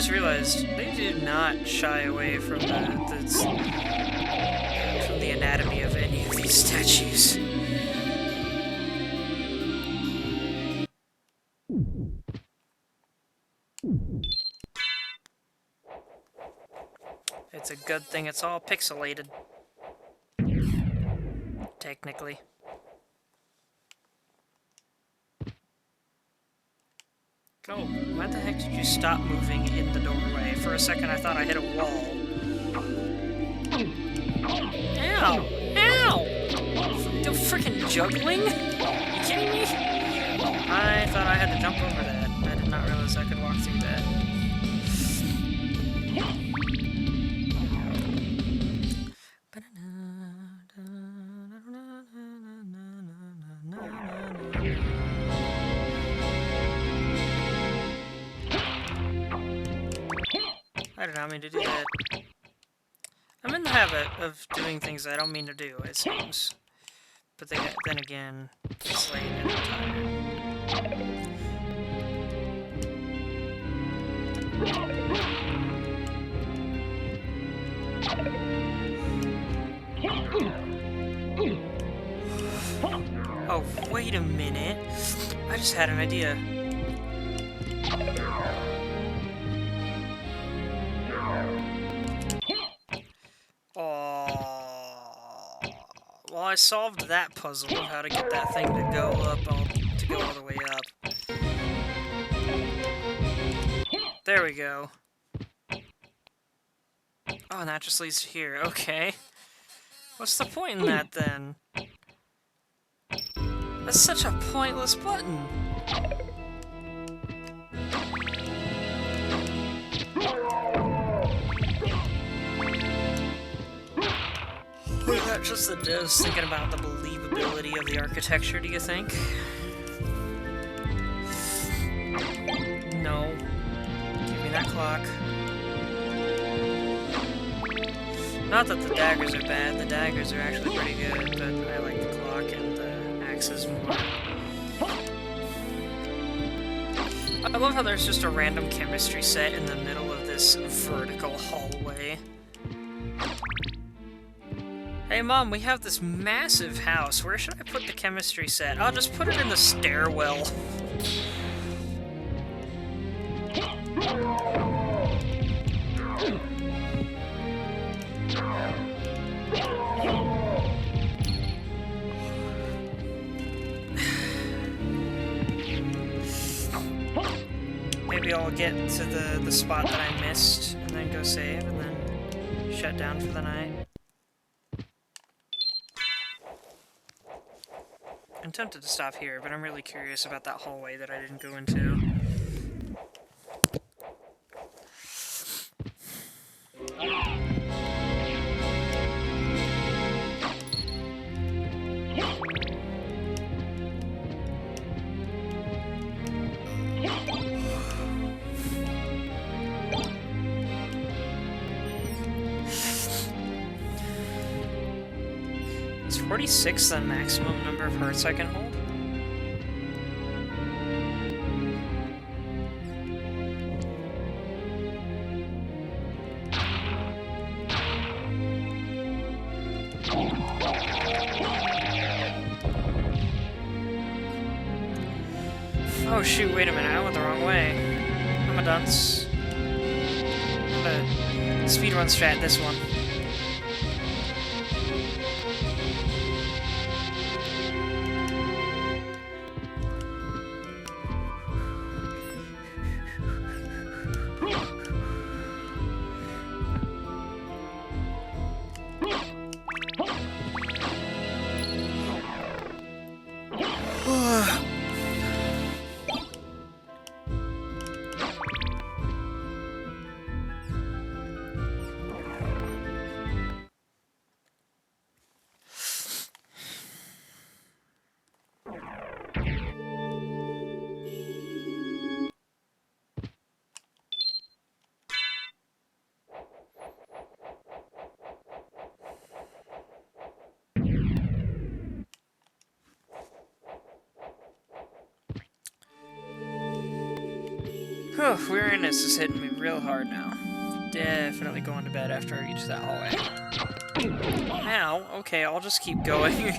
just realized they do not shy away from the anatomy of any of these statues. It's a good thing it's all pixelated. Technically. Oh, why the heck did you stop moving in the doorway? For a second I thought I hit a wall. Ow! Ow! The freaking juggling? Are you kidding me? I thought I had to jump over that. I did not realize I could walk through that. I did not mean to do that. I'm in the habit of doing things I don't mean to do, it seems. But then again, it's late and I'm tired. Oh, wait a minute. I just had an idea. Well, I solved that puzzle of how to get that thing to go up, to go all the way up. There we go. Oh, and that just leads to here. Okay. What's the point in that, then? That's such a pointless button. Or is that just the devs thinking about the believability of the architecture, do you think? No. Give me that clock. Not that the daggers are bad, the daggers are actually pretty good, but I like the clock and the axes more. I love how there's just a random chemistry set in the middle of this vertical hallway. Hey Mom, we have this massive house. Where should I put the chemistry set? I'll just put it in the stairwell. Maybe I'll get to the spot that I missed and then go save and then shut down for the night. I'm tempted to stop here, but I'm really curious about that hallway that I didn't go into. Is 46 the maximum number of hearts I can hold? Oh shoot, wait a minute, I went the wrong way. I'm a dunce. I'm gonna speedrun strat this one. Oh, weariness is hitting me real hard now. Definitely going to bed after I reach that hallway. Now, okay, I'll just keep going.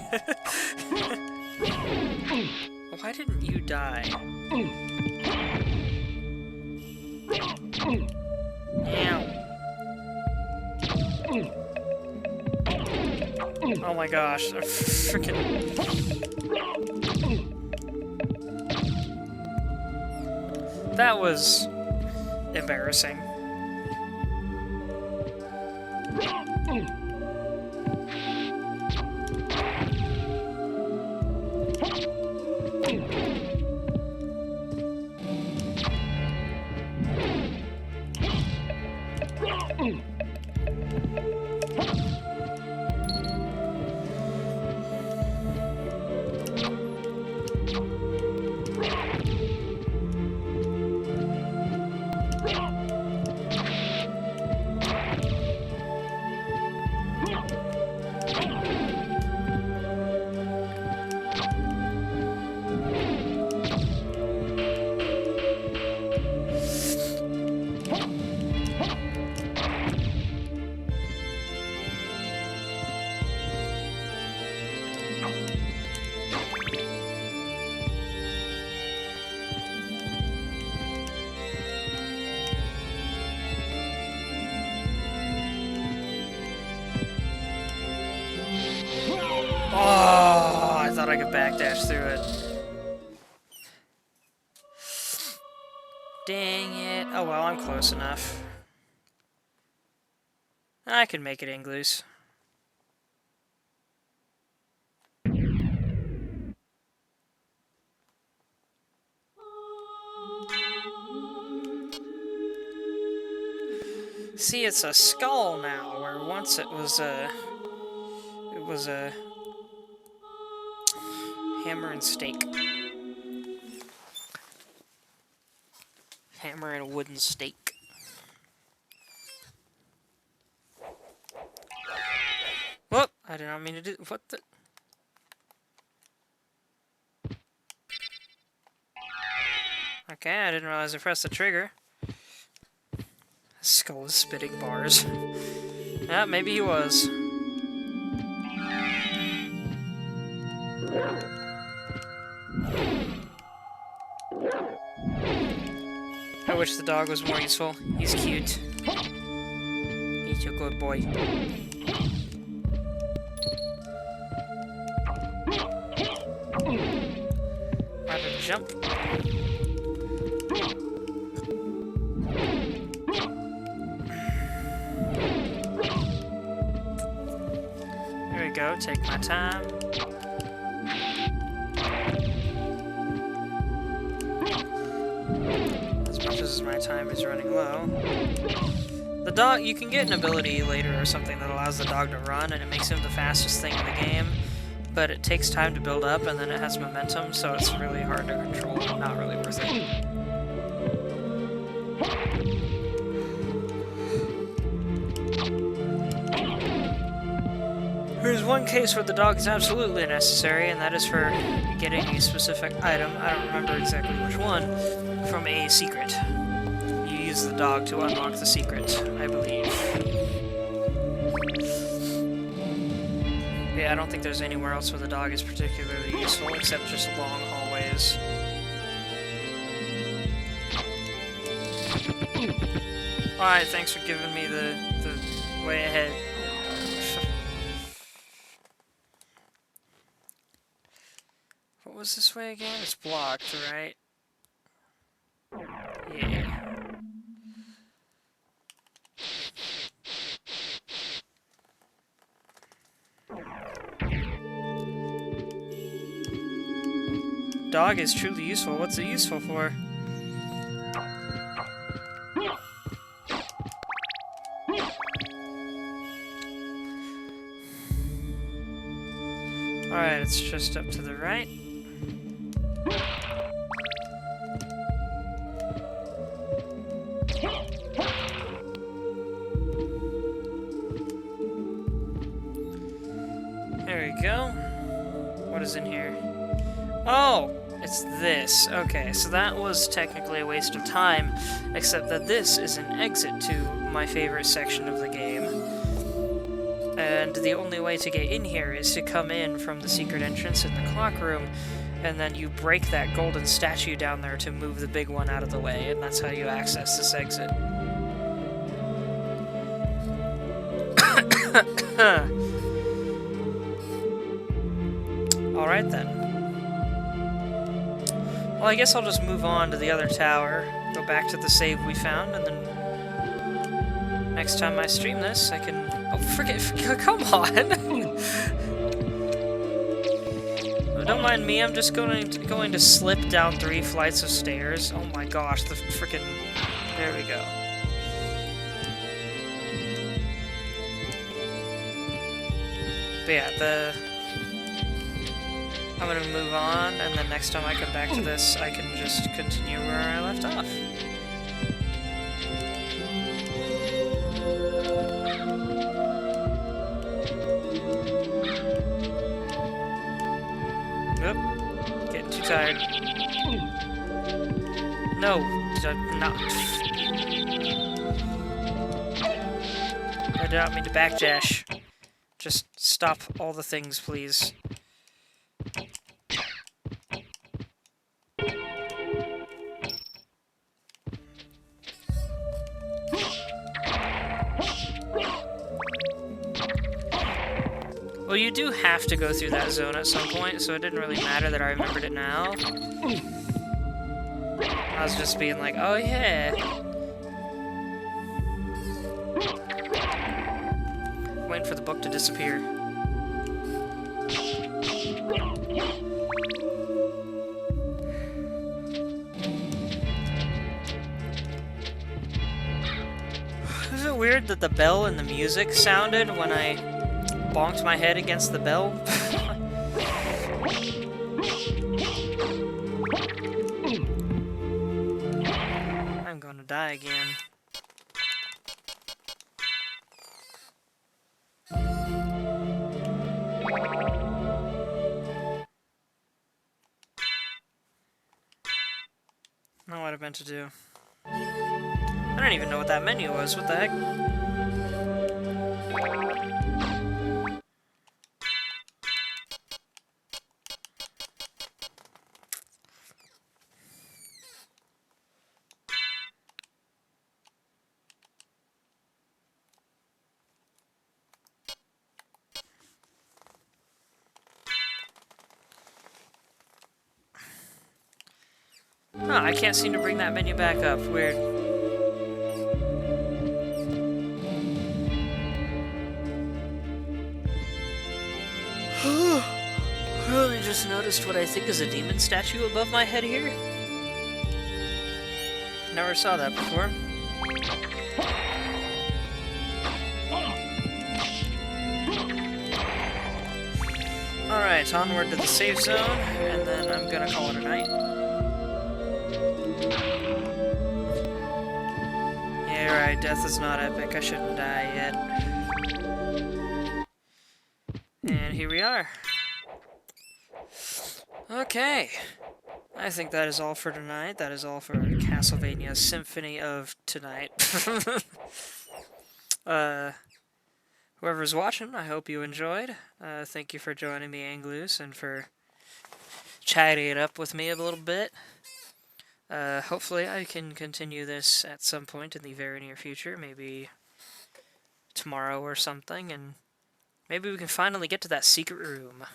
Why didn't you die? Ow. Oh my gosh, they're freaking... That was embarrassing. Oh, I thought I could backdash through it. Dang it. Oh well, I'm close enough. I can make it English. See, it's a skull now, where once it was a hammer and stake. Hammer and a wooden stake. Whoop! I did not mean to do. What the? Okay, I didn't realize I pressed the trigger. Skull is spitting bars. Yeah, maybe he was. I wish the dog was more useful. He's cute. He's a good boy. Rather than jump. There we go, take my time. As much as my time is running low. The dog, you can get an ability later or something that allows the dog to run and it makes him the fastest thing in the game, but it takes time to build up and then it has momentum, so it's really hard to control and not really worth it. There's one case where the dog is absolutely necessary, and that is for getting a specific item, I don't remember exactly which one, from a secret. You use the dog to unlock the secret, I believe. Yeah, I don't think there's anywhere else where the dog is particularly useful, except just long hallways. Alright, thanks for giving me the way ahead. What was this way again? It's blocked, right? Yeah. Dog is truly useful. What's it useful for? Alright, it's just up to the right. There we go. What is in here? Oh! It's this. Okay, so that was technically a waste of time, except that this is an exit to my favorite section of the game. And the only way to get in here is to come in from the secret entrance in the clock room, and then you break that golden statue down there to move the big one out of the way, and that's how you access this exit. Alright then. Well, I guess I'll just move on to the other tower, go back to the save we found, and then next time I stream this, I can... Oh, forget come on! Don't mind me, I'm just going to slip down 3 flights of stairs. Oh my gosh, the frickin'... There we go. But yeah, I'm gonna move on, and then next time I come back to this, I can just continue where I left off. Oop, getting too tired. No, not. I did not mean to backdash. Just stop all the things, please. Well, you do have to go through that zone at some point, so it didn't really matter that I remembered it now. I was just being like, oh yeah. Waiting for the book to disappear. Is it weird that the bell and the music sounded when I bonked my head against the bell? I'm gonna die again. Not what I meant to do. I don't even know what that menu was. What the heck? Huh, I can't seem to bring that menu back up. Weird. Really just noticed what I think is a demon statue above my head here. Never saw that before. Alright, onward to the safe zone, and then I'm gonna call it a night. Yeah, right, death is not epic. I shouldn't die yet. And here we are. Okay. I think that is all for tonight. That is all for Castlevania Symphony of tonight. Whoever's watching, I hope you enjoyed. Thank you for joining me, Angloose, and for chatting it up with me a little bit. Hopefully I can continue this at some point in the very near future, maybe tomorrow or something, and maybe we can finally get to that secret room.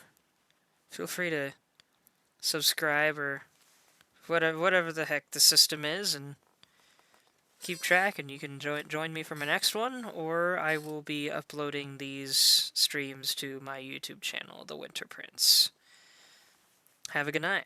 Feel free to subscribe or whatever the heck the system is, and keep track, and you can join me for my next one, or I will be uploading these streams to my YouTube channel, The Winter Prince. Have a good night.